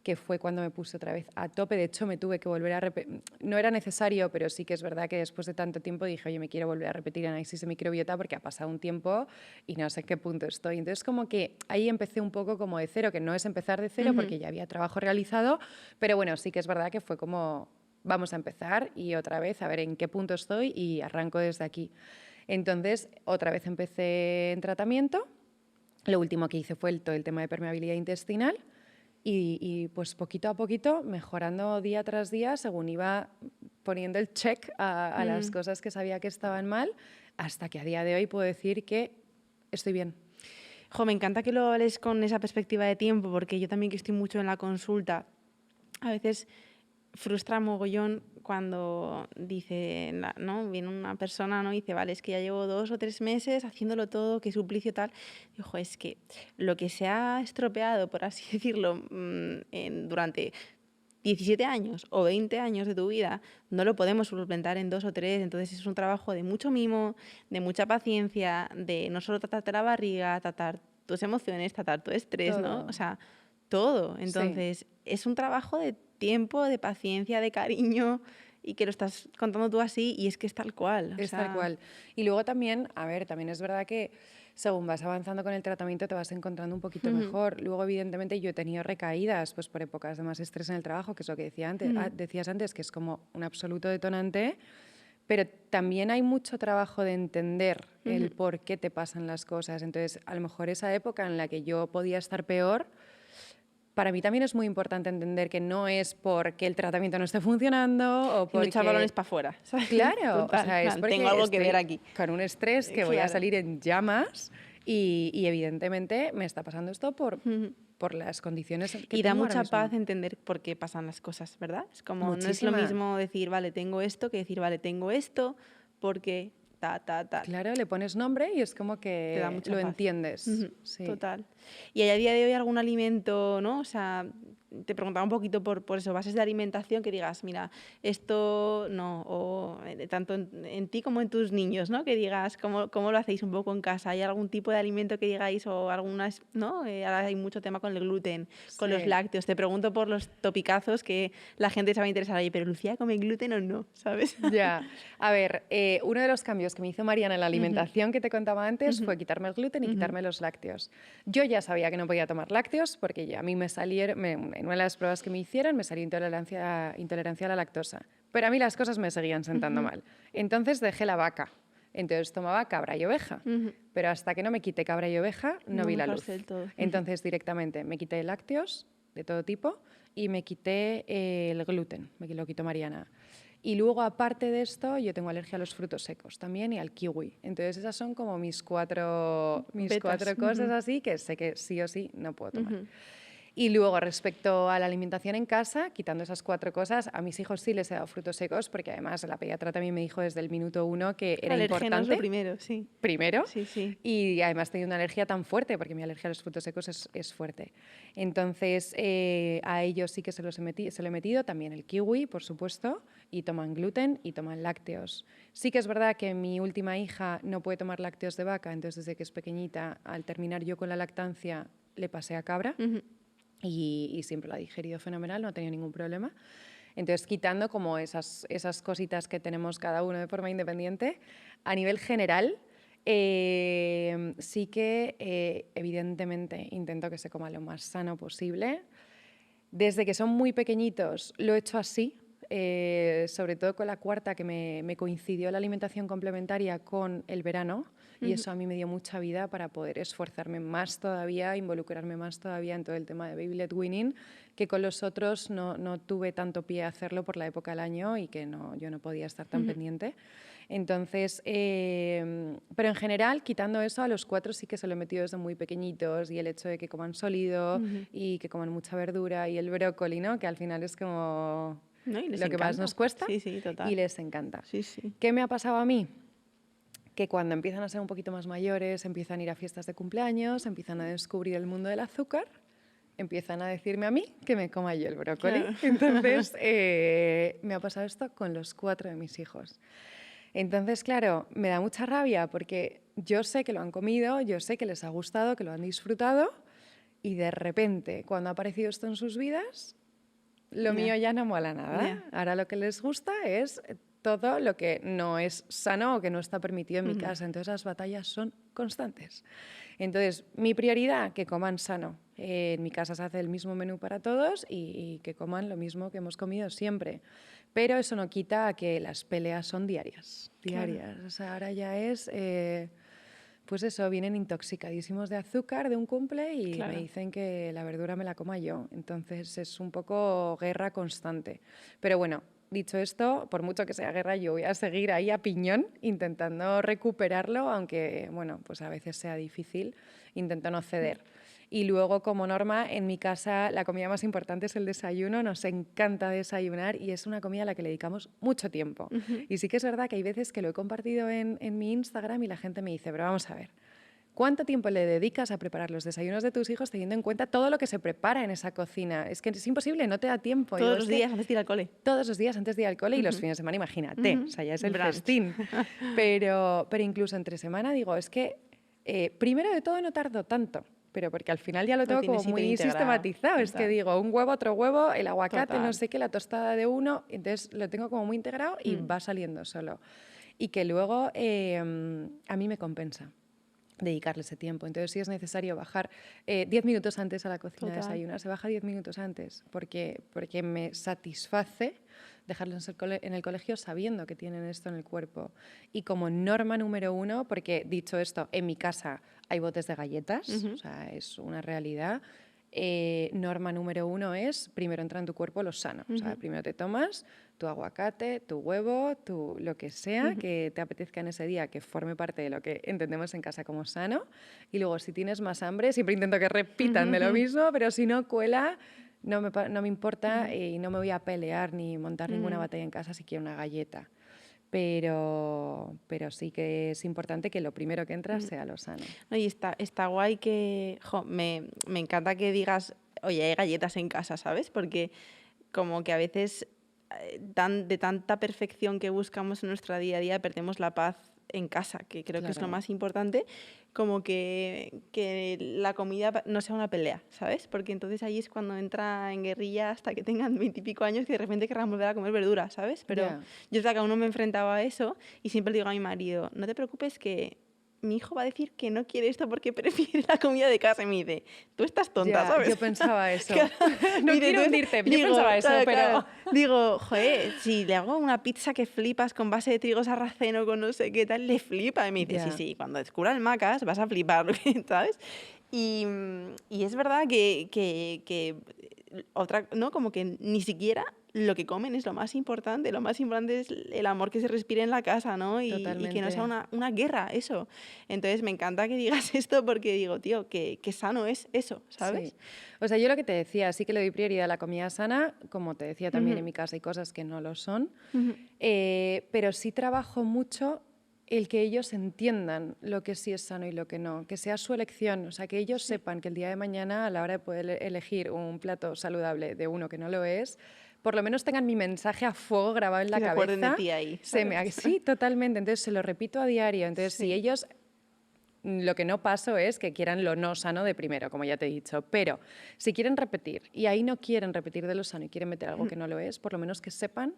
que fue cuando me puse otra vez a tope. De hecho, me tuve que volver a repetir. No era necesario, pero sí que es verdad que después de tanto tiempo dije, oye, me quiero volver a repetir análisis de microbiota porque ha pasado un tiempo y no sé en qué punto estoy. Entonces, como que ahí empecé un poco como de cero, que no es empezar de cero porque ya había trabajo realizado, pero bueno, sí que es verdad que fue como, vamos a empezar y otra vez a ver en qué punto estoy y arranco desde aquí. Entonces, otra vez empecé en tratamiento. Lo último que hice fue todo el tema de permeabilidad intestinal y pues poquito a poquito, mejorando día tras día, según iba poniendo el check a las cosas que sabía que estaban mal, hasta que a día de hoy puedo decir que estoy bien. Jo, me encanta que lo hables con esa perspectiva de tiempo, porque yo también que estoy mucho en la consulta, a veces frustra mogollón cuando dice, ¿no? Viene una persona, ¿no? Y dice, vale, es que ya llevo 2 o 3 meses haciéndolo todo, qué suplicio tal. Y, ojo, es que lo que se ha estropeado, por así decirlo, durante 17 años o 20 años de tu vida, no lo podemos suplementar en 2 o 3. Entonces es un trabajo de mucho mimo, de mucha paciencia, de no solo tratarte la barriga, tratar tus emociones, tratar tu estrés, todo. ¿No? O sea, todo. Entonces es un trabajo de tiempo, de paciencia, de cariño, y que lo estás contando tú así y es que es tal cual. Es tal cual. Y luego también, a ver, también es verdad que según vas avanzando con el tratamiento te vas encontrando un poquito mejor. Luego, evidentemente, yo he tenido recaídas pues por épocas de más estrés en el trabajo, que es lo que decías antes, que es como un absoluto detonante, pero también hay mucho trabajo de entender el por qué te pasan las cosas. Entonces, a lo mejor esa época en la que yo podía estar peor, para mí también es muy importante entender que no es porque el tratamiento no esté funcionando o porque... echar balones para afuera. Claro, o sea, es porque tengo algo que ver aquí. Con un estrés que voy a salir en llamas Y evidentemente me está pasando esto por las condiciones que Y da tengo ahora mucha mismo. paz entender por qué pasan las cosas, ¿verdad? Es como, no es lo Muchísima. mismo decir, vale, tengo esto, que decir, vale, tengo esto, porque tal. Claro, le pones nombre y es como Te da que mucha lo paz. entiendes. Sí. Total. ¿Y hay a día de hoy algún alimento, ¿no? O sea, te preguntaba un poquito por eso, bases de alimentación que digas, mira, esto no, o tanto en ti como en tus niños, ¿no? Que digas, ¿cómo lo hacéis un poco en casa? ¿Hay algún tipo de alimento que digáis o algunas, ¿no? Ahora hay mucho tema con el gluten, con los Sí. lácteos. Te pregunto por los topicazos que la gente se va a interesar. Oye, pero Lucía, ¿come gluten o no? ¿Sabes? Ya, a ver, uno de los cambios que me hizo Mariana en la alimentación que te contaba antes fue quitarme el gluten y quitarme los lácteos. Yo ya sabía que no podía tomar lácteos porque ya a mí me salieron, en una de las pruebas que me hicieron me salió intolerancia a la lactosa, pero a mí las cosas me seguían sentando mal. Entonces dejé la vaca. Entonces tomaba cabra y oveja, pero hasta que no me quité cabra y oveja no vi la luz. dejaste del todo. Entonces directamente me quité lácteos de todo tipo y me quité el gluten, me lo quitó Mariana. Y luego, aparte de esto, yo tengo alergia a los frutos secos también y al kiwi. Entonces, esas son como mis cuatro cosas así que sé que sí o sí no puedo tomar. Y luego, respecto a la alimentación en casa, quitando esas 4 cosas, a mis hijos sí les he dado frutos secos, porque además la pediatra también me dijo desde el minuto 1 que era Alérgenos importante. lo primero, sí. Primero, Sí. y además tengo una alergia tan fuerte, porque mi alergia a los frutos secos es fuerte. Entonces, a ellos sí que se lo he metido, también el kiwi, por supuesto, y toman gluten y toman lácteos. Sí que es verdad que mi última hija no puede tomar lácteos de vaca, entonces desde que es pequeñita, al terminar yo con la lactancia, le pasé a cabra. Y siempre la ha digerido fenomenal, no ha tenido ningún problema. Entonces, quitando como esas cositas que tenemos cada uno de forma independiente, a nivel general, sí que evidentemente intento que se coma lo más sano posible. Desde que son muy pequeñitos lo he hecho así, sobre todo con la cuarta, que me coincidió la alimentación complementaria con el verano, y eso a mí me dio mucha vida para poder esforzarme más todavía, involucrarme más todavía en todo el tema de Baby Led Weaning, que con los otros no tuve tanto pie a hacerlo por la época del año y que yo no podía estar tan pendiente. Entonces, pero en general, quitando eso, a los 4 sí que se lo he metido desde muy pequeñitos, y el hecho de que coman sólido y que coman mucha verdura y el brócoli, ¿no? Que al final es como ¿No? Y les lo que más encanta. nos cuesta, Sí, total. y les encanta. Sí. ¿Qué me ha pasado a mí? Que cuando empiezan a ser un poquito más mayores, empiezan a ir a fiestas de cumpleaños, empiezan a descubrir el mundo del azúcar, empiezan a decirme a mí que me coma yo el brócoli. Claro. Entonces, me ha pasado esto con los 4 de mis hijos. Entonces, claro, me da mucha rabia porque yo sé que lo han comido, yo sé que les ha gustado, que lo han disfrutado, y de repente, cuando ha aparecido esto en sus vidas, lo mío ya no mola nada. Ahora lo que les gusta es todo lo que no es sano o que no está permitido en mi casa. Entonces las batallas son constantes. Entonces, mi prioridad, que coman sano. En mi casa se hace el mismo menú para todos y que coman lo mismo que hemos comido siempre. Pero eso no quita a que las peleas son diarias. Claro. O sea, ahora ya es... pues eso, vienen intoxicadísimos de azúcar de un cumple y me dicen que la verdura me la coma yo. Entonces es un poco guerra constante. Pero bueno, dicho esto, por mucho que sea guerra, yo voy a seguir ahí a piñón intentando recuperarlo, aunque bueno, pues a veces sea difícil, intento no ceder. Y luego, como norma, en mi casa la comida más importante es el desayuno. Nos encanta desayunar y es una comida a la que le dedicamos mucho tiempo. Y sí que es verdad que hay veces que lo he compartido en mi Instagram y la gente me dice, pero vamos a ver, ¿cuánto tiempo le dedicas a preparar los desayunos de tus hijos teniendo en cuenta todo lo que se prepara en esa cocina? Es que es imposible, no te da tiempo. Todos los días antes de ir al cole. Todos los días antes de ir al cole y los fines de semana, imagínate, o sea, ya es el festín. Pero incluso entre semana digo, es que primero de todo no tardo tanto, pero porque al final ya lo tengo como muy sistematizado. Es que digo, un huevo, otro huevo, el aguacate, no sé qué, la tostada de uno, entonces lo tengo como muy integrado y va saliendo solo. Y que luego a mí me compensa dedicarle ese tiempo. Entonces, si es necesario bajar 10 minutos antes a la cocina de desayunar, se baja 10 minutos antes, porque me satisface dejarlos en el colegio sabiendo que tienen esto en el cuerpo. Y como norma número 1, porque dicho esto, en mi casa hay botes de galletas, o sea, es una realidad. norma número 1 es, primero entra en tu cuerpo lo sano. O sea, primero te tomas tu aguacate, tu huevo, lo que sea que te apetezca en ese día, que forme parte de lo que entendemos en casa como sano. Y luego, si tienes más hambre, siempre intento que repitan de lo mismo, pero si no cuela, no me importa y no me voy a pelear ni montar ninguna batalla en casa si quiero una galleta. Pero sí que es importante que lo primero que entra sea lo sano. No, y está guay que... me encanta que digas, oye, hay galletas en casa, ¿sabes? Porque como que a veces de tanta perfección que buscamos en nuestro día a día perdemos la paz en casa, que creo que es lo más importante, como que la comida no sea una pelea, ¿sabes? Porque entonces ahí es cuando entra en guerrilla hasta que tengan 20 y pico años que de repente querrán volver a comer verdura, ¿sabes? Pero yo hasta que aún no me enfrentaba a eso y siempre le digo a mi marido, no te preocupes que mi hijo va a decir que no quiere esto porque prefiere la comida de casa. Y me dice, tú estás tonta, ¿sabes? Yo pensaba eso. Claro. No quiero hundirte, yo pensaba eso, pero... Claro. Digo, joder, si le hago una pizza que flipas con base de trigo sarraceno, con no sé qué tal, le flipa. Y me dice, sí, cuando descubra el Macas vas a flipar, ¿sabes? Y es verdad que otra, ¿no? Como que ni siquiera lo que comen es lo más importante es el amor que se respire en la casa, ¿no? Y que no sea una guerra, eso. Entonces me encanta que digas esto porque digo, tío, que sano es eso, ¿sabes? Sí. O sea, yo lo que te decía, sí que le doy prioridad a la comida sana, como te decía también en mi casa hay cosas que no lo son, pero sí trabajo mucho el que ellos entiendan lo que sí es sano y lo que no, que sea su elección, o sea, que ellos sepan que el día de mañana a la hora de poder elegir un plato saludable de uno que no lo es, por lo menos tengan mi mensaje a fuego grabado en la cabeza. Se acuerden de ti ahí. Sí, totalmente. Entonces se lo repito a diario. Entonces, si ellos... Lo que no paso es que quieran lo no sano de primero, como ya te he dicho. Pero si quieren repetir y ahí no quieren repetir de lo sano y quieren meter algo que no lo es, por lo menos que sepan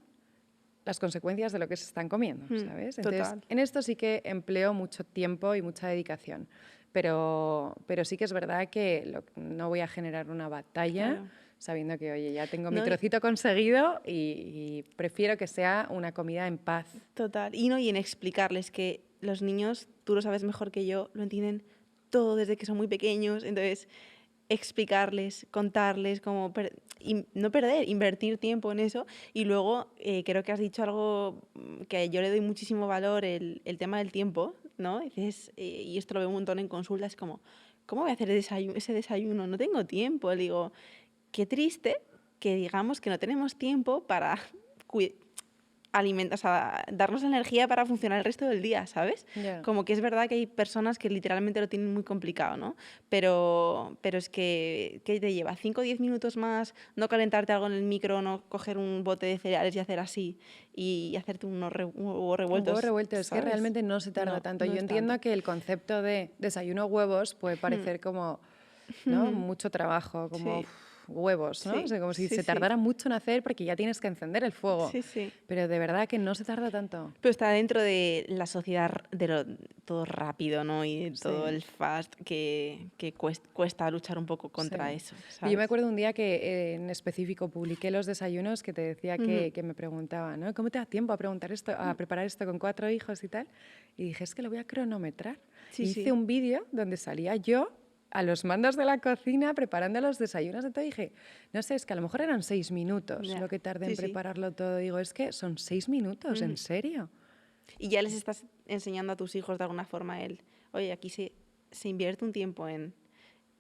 las consecuencias de lo que se están comiendo, ¿sabes? Entonces, en esto sí que empleo mucho tiempo y mucha dedicación. Pero sí que es verdad que no voy a generar una batalla sabiendo que, oye, ya tengo mi trocito conseguido y prefiero que sea una comida en paz. Total. Y en explicarles que los niños, tú lo sabes mejor que yo, lo entienden todo desde que son muy pequeños. Entonces, explicarles, contarles, no perder, invertir tiempo en eso. Y luego, creo que has dicho algo que yo le doy muchísimo valor, el tema del tiempo, ¿no? Dices, y esto lo veo un montón en consultas, como, ¿cómo voy a hacer ese desayuno? No tengo tiempo. Le digo, qué triste que digamos que no tenemos tiempo para darnos energía para funcionar el resto del día, ¿sabes? Como que es verdad que hay personas que literalmente lo tienen muy complicado, ¿no? Pero es que ¿qué te lleva? 5 o 10 minutos más, no calentarte algo en el micro, no coger un bote de cereales y hacer así y hacerte unos huevos revueltos. Huevos revueltos, es que realmente no se tarda tanto. Yo entiendo que el concepto de desayuno huevos puede parecer como, ¿no? Mucho trabajo, como... huevos, ¿no? O sea, como si se tardara mucho en hacer porque ya tienes que encender el fuego. Pero de verdad que no se tarda tanto. Pero está dentro de la sociedad de todo rápido, ¿no? Y todo el fast que cuesta luchar un poco contra eso, ¿sabes? Yo me acuerdo un día que en específico publiqué los desayunos que te decía que me preguntaban, ¿no? ¿Cómo te da tiempo a preparar esto con 4 hijos y tal? Y dije, es que lo voy a cronometrar. Hice un vídeo donde salía yo a los mandos de la cocina preparando los desayunos. Entonces dije, no sé, es que a lo mejor eran 6 minutos lo que tardé en prepararlo todo. Digo, es que son 6 minutos, ¿en serio? Y ya les estás enseñando a tus hijos de alguna forma oye, aquí se invierte un tiempo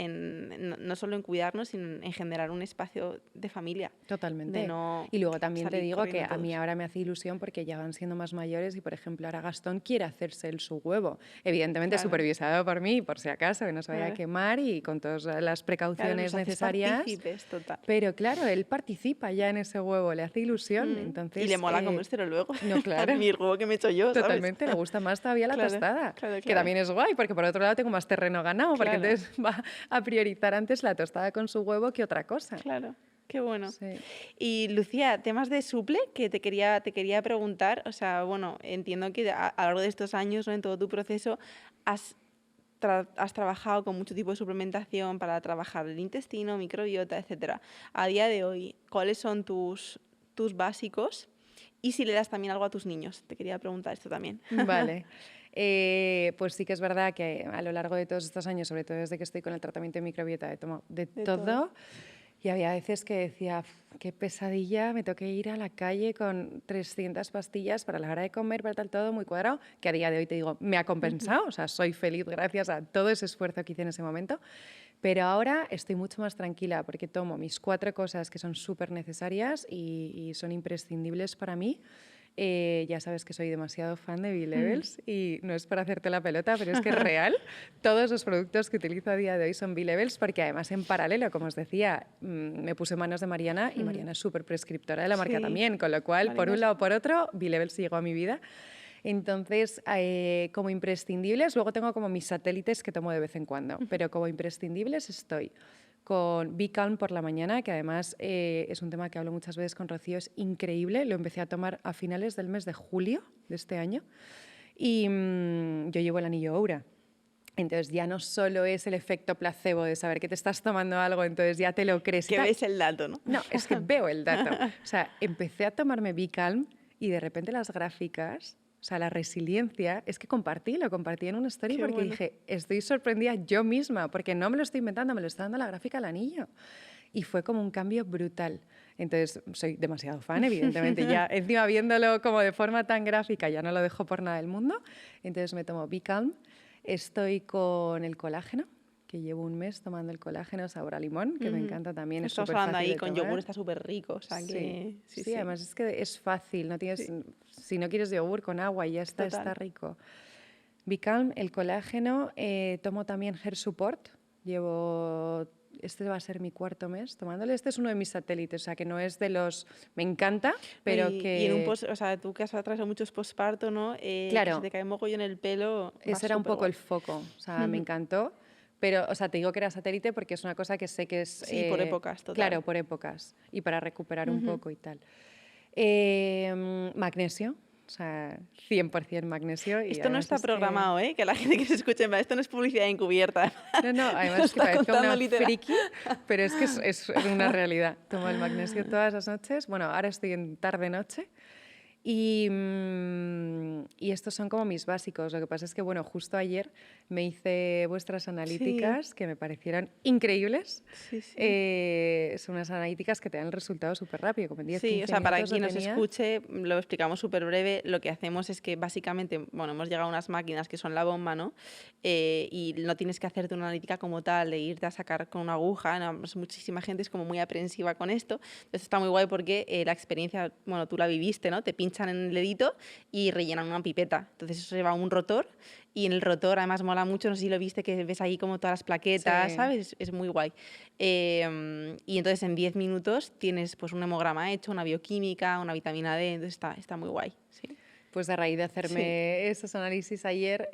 no solo en cuidarnos, sino en generar un espacio de familia. Totalmente. Y luego también te digo que a mí ahora me hace ilusión porque ya van siendo más mayores y, por ejemplo, ahora Gastón quiere hacerse su huevo. Evidentemente supervisado por mí, por si acaso, que no se vaya a quemar y con todas las precauciones necesarias. Total. Pero claro, él participa ya en ese huevo, le hace ilusión. Entonces, y le mola comérselo luego. No, claro. Mi huevo que me he hecho yo, ¿sabes? Totalmente, le gusta más todavía la tostada. Que también es guay, porque por otro lado tengo más terreno ganado, porque entonces va a priorizar antes la tostada con su huevo que otra cosa. Claro, qué bueno. Sí. Y Lucía, temas de suple que te quería preguntar. O sea, bueno, entiendo que a lo largo de estos años, ¿no? En todo tu proceso, has trabajado con mucho tipo de suplementación para trabajar el intestino, microbiota, etcétera. A día de hoy, ¿cuáles son tus básicos? Y si le das también algo a tus niños. Te quería preguntar esto también. Vale. Pues sí que es verdad que a lo largo de todos estos años, sobre todo desde que estoy con el tratamiento de microbiota, he tomado de todo. Y había veces que decía, qué pesadilla, me toqué ir a la calle con 300 pastillas para la hora de comer, para tal, todo muy cuadrado, que a día de hoy te digo, me ha compensado, o sea, soy feliz gracias a todo ese esfuerzo que hice en ese momento. Pero ahora estoy mucho más tranquila porque tomo mis 4 cosas que son súper necesarias y son imprescindibles para mí. Ya sabes que soy demasiado fan de B-Levels y no es para hacerte la pelota, pero es que es real. Todos los productos que utilizo a día de hoy son B-Levels porque además en paralelo, como os decía, me puse en manos de Mariana y Mariana es súper prescriptora de la marca también, con lo cual, por un lado o por otro, B-Levels llegó a mi vida. Entonces, como imprescindibles, luego tengo como mis satélites que tomo de vez en cuando, pero como imprescindibles estoy con Be Calm por la mañana, que además es un tema que hablo muchas veces con Rocío, es increíble, lo empecé a tomar a finales del mes de julio de este año y yo llevo el anillo Oura. Entonces ya no solo es el efecto placebo de saber que te estás tomando algo, entonces ya te lo crees. Que ves el dato, ¿no? No, es que veo el dato. O sea, empecé a tomarme Be Calm y de repente las gráficas, o sea, la resiliencia, es que lo compartí en una story porque dije, estoy sorprendida yo misma, porque no me lo estoy inventando, me lo está dando la gráfica al anillo. Y fue como un cambio brutal. Entonces, soy demasiado fan, evidentemente. Ya encima viéndolo como de forma tan gráfica, ya no lo dejo por nada del mundo. Entonces me tomo Be Calm. Estoy con el colágeno, que llevo un mes tomando el colágeno sabor a limón, que me encanta también. Estamos hablando ahí con yogur, está súper rico. O sea que, sí, además es que es fácil. No tienes, si no quieres yogur, con agua y ya está, está rico. Be Calm, el colágeno. Tomo también Hair Support. Este va a ser mi 4.º mes tomándole. Este es uno de mis satélites, o sea, que no es de los... Me encanta, pero que... Y en un o sea, tú que has atravesado muchos postparto, ¿no? Claro. Que se te cae mogollón el pelo. Ese era un poco el foco, o sea, me encantó. Pero, o sea, te digo que era satélite porque es una cosa que sé que es... Sí, por épocas, total. Claro, por épocas. Y para recuperar un poco y tal. Magnesio. O sea, 100% magnesio. Y esto no está programado, ¿eh? Que la gente que se escuche, esto no es publicidad encubierta. No, además es que parece una friki, pero es que es una realidad. Tomo el magnesio todas las noches. Bueno, ahora estoy en tarde-noche. Y estos son como mis básicos. Lo que pasa es que, bueno, justo ayer me hice vuestras analíticas que me parecieron increíbles. Son unas analíticas que te dan el resultado súper rápido, como en 10, 15 minutos. O sea, para quien nos escuche, lo explicamos súper breve. Lo que hacemos es que básicamente, bueno, hemos llegado a unas máquinas que son la bomba, ¿no? Y no tienes que hacerte una analítica como tal, de irte a sacar con una aguja. ¿No? Muchísima gente es como muy aprensiva con esto. Entonces está muy guay porque la experiencia, bueno, tú la viviste, ¿no? Te pinchan en el dedito y rellenan una pipeta. Entonces eso lleva un rotor y en el rotor además mola mucho, no sé si lo viste, que ves ahí como todas las plaquetas, ¿sabes? Es muy guay. Y entonces en 10 minutos tienes pues un hemograma hecho, una bioquímica, una vitamina D, entonces está muy guay. Sí. Pues a raíz de hacerme esos análisis ayer,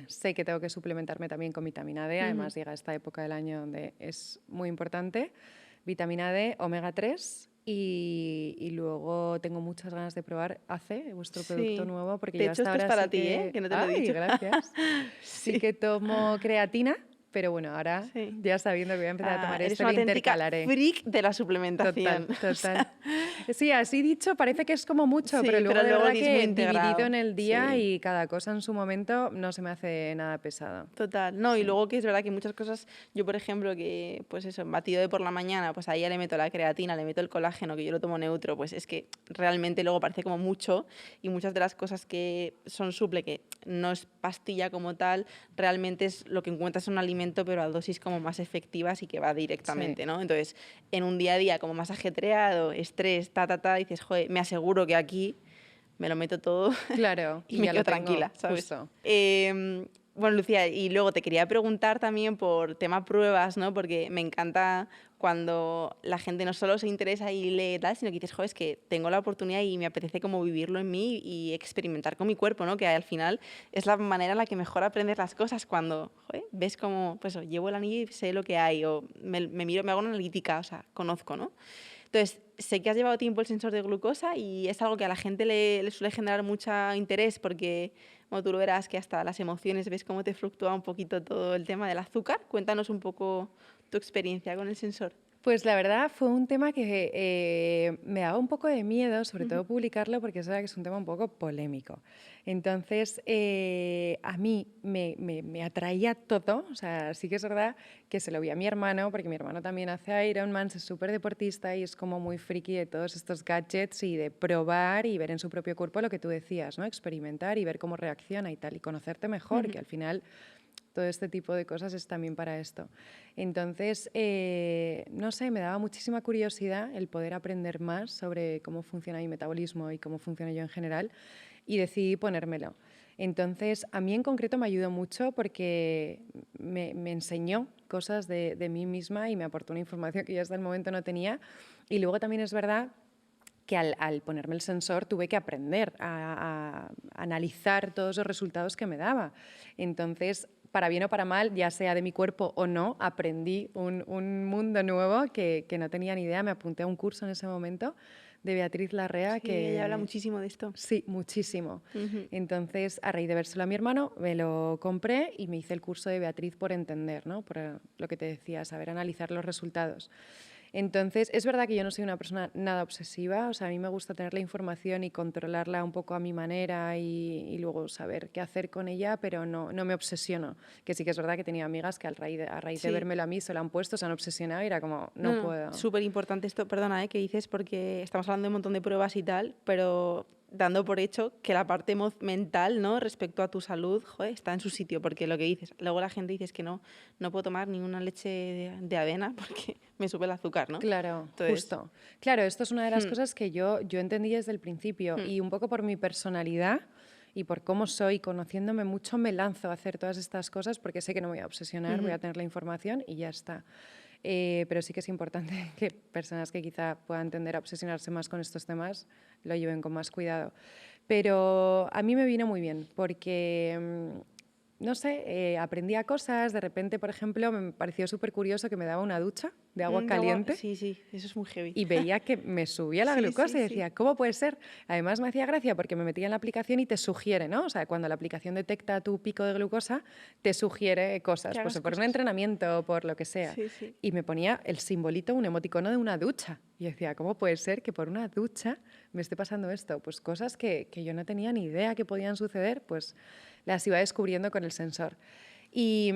sé que tengo que suplementarme también con vitamina D, además llega esta época del año donde es muy importante. Vitamina D, omega 3 y luego tengo muchas ganas de probar ACE, vuestro producto nuevo, porque de yo hecho, hasta ahora esto es para sí ti, que no te lo he dicho. Gracias. Sí que tomo creatina, pero bueno, ahora ya sabiendo que voy a empezar a tomar esto, lo intercalaré. Eres una freak de la suplementación. Total. Sí, así dicho, parece que es como mucho, pero luego de verdad que dividido en el día y cada cosa en su momento no se me hace nada pesado. Total. No, y luego que es verdad que muchas cosas, yo por ejemplo, que pues eso, batido de por la mañana, pues ahí ya le meto la creatina, le meto el colágeno, que yo lo tomo neutro, pues es que realmente luego parece como mucho y muchas de las cosas que son suple, que no es pastilla como tal, realmente es lo que encuentras en un alimento, pero a dosis como más efectivas y que va directamente, ¿no? Entonces, en un día a día como más ajetreado, estrés, dices, joder, me aseguro que aquí me lo meto todo. Claro, y me quedo tranquila, ¿sabes? Bueno, Lucía, y luego te quería preguntar también por tema pruebas, ¿no? Porque me encanta cuando la gente no solo se interesa y lee tal, sino que dices, joder, es que tengo la oportunidad y me apetece como vivirlo en mí y experimentar con mi cuerpo, ¿no? Que al final es la manera en la que mejor aprendes las cosas cuando, joder, ves como, pues llevo el anillo y sé lo que hay, o me miro, me hago una analítica, o sea, conozco, ¿no? Entonces, sé que has llevado tiempo el sensor de glucosa y es algo que a la gente le suele generar mucho interés porque, bueno, tú lo verás que hasta las emociones ves cómo te fluctúa un poquito todo el tema del azúcar. Cuéntanos un poco tu experiencia con el sensor. Pues la verdad fue un tema que me daba un poco de miedo, sobre todo publicarlo, porque es verdad que es un tema un poco polémico. Entonces, a mí me atraía todo, o sea, sí que es verdad que se lo vi a mi hermano, porque mi hermano también hace Ironman, es súper deportista y es como muy friki de todos estos gadgets y de probar y ver en su propio cuerpo lo que tú decías, ¿no? Experimentar y ver cómo reacciona y tal, y conocerte mejor, que al final todo este tipo de cosas es también para esto. Entonces, no sé, me daba muchísima curiosidad el poder aprender más sobre cómo funciona mi metabolismo y cómo funciona yo en general, y decidí ponérmelo. Entonces, a mí en concreto me ayudó mucho porque me enseñó cosas de mí misma y me aportó una información que yo hasta el momento no tenía. Y luego también es verdad que al ponerme el sensor tuve que aprender a analizar todos los resultados que me daba. Entonces, para bien o para mal, ya sea de mi cuerpo o no, aprendí un mundo nuevo que no tenía ni idea. Me apunté a un curso en ese momento de Beatriz Larrea Sí, ella habla que... muchísimo de esto. Sí, muchísimo. Ujú. Entonces, a raíz de vérselo a mi hermano, me lo compré y me hice el curso de Beatriz por entender, ¿no? Por lo que te decía, saber analizar los resultados. Entonces, es verdad que yo no soy una persona nada obsesiva, o sea, a mí me gusta tener la información y controlarla un poco a mi manera y luego saber qué hacer con ella, pero no me obsesiono. Que sí que es verdad que tenía amigas que a raíz de Sí. vérmelo a mí se lo han puesto, se han obsesionado y era como, No, no no, puedo. súper importante esto, perdona, que dices, porque estamos hablando de un montón de pruebas y tal, pero dando por hecho que la parte mental, ¿no? Respecto a tu salud, joder, está en su sitio, porque lo que dices, luego la gente dice es que no puedo tomar ni una leche de avena porque me sube el azúcar, ¿no? Claro, Entonces, justo. Claro, esto es una de las cosas que yo entendí desde el principio y un poco por mi personalidad y por cómo soy, conociéndome mucho, me lanzo a hacer todas estas cosas porque sé que no me voy a obsesionar, voy a tener la información y ya está. Pero sí que es importante que personas que quizá puedan tender a obsesionarse más con estos temas lo lleven con más cuidado. Pero a mí me vino muy bien porque, no sé, aprendía cosas. De repente, por ejemplo, me pareció súper curioso que me daba una ducha de agua caliente sí, sí, eso es muy heavy. y veía que me subía la Sí, glucosa sí, y sí. decía, ¿cómo puede ser? Además me hacía gracia porque me metía en la aplicación y te sugiere, ¿no? O sea, cuando la aplicación detecta tu pico de glucosa, te sugiere cosas, Que pues hagas por un cosas. entrenamiento o por lo que sea. Sí, sí. Y me ponía el simbolito, un emoticono de una ducha. Y decía, ¿cómo puede ser que por una ducha me esté pasando esto? Pues cosas que yo no tenía ni idea que podían suceder, pues las iba descubriendo con el sensor. Y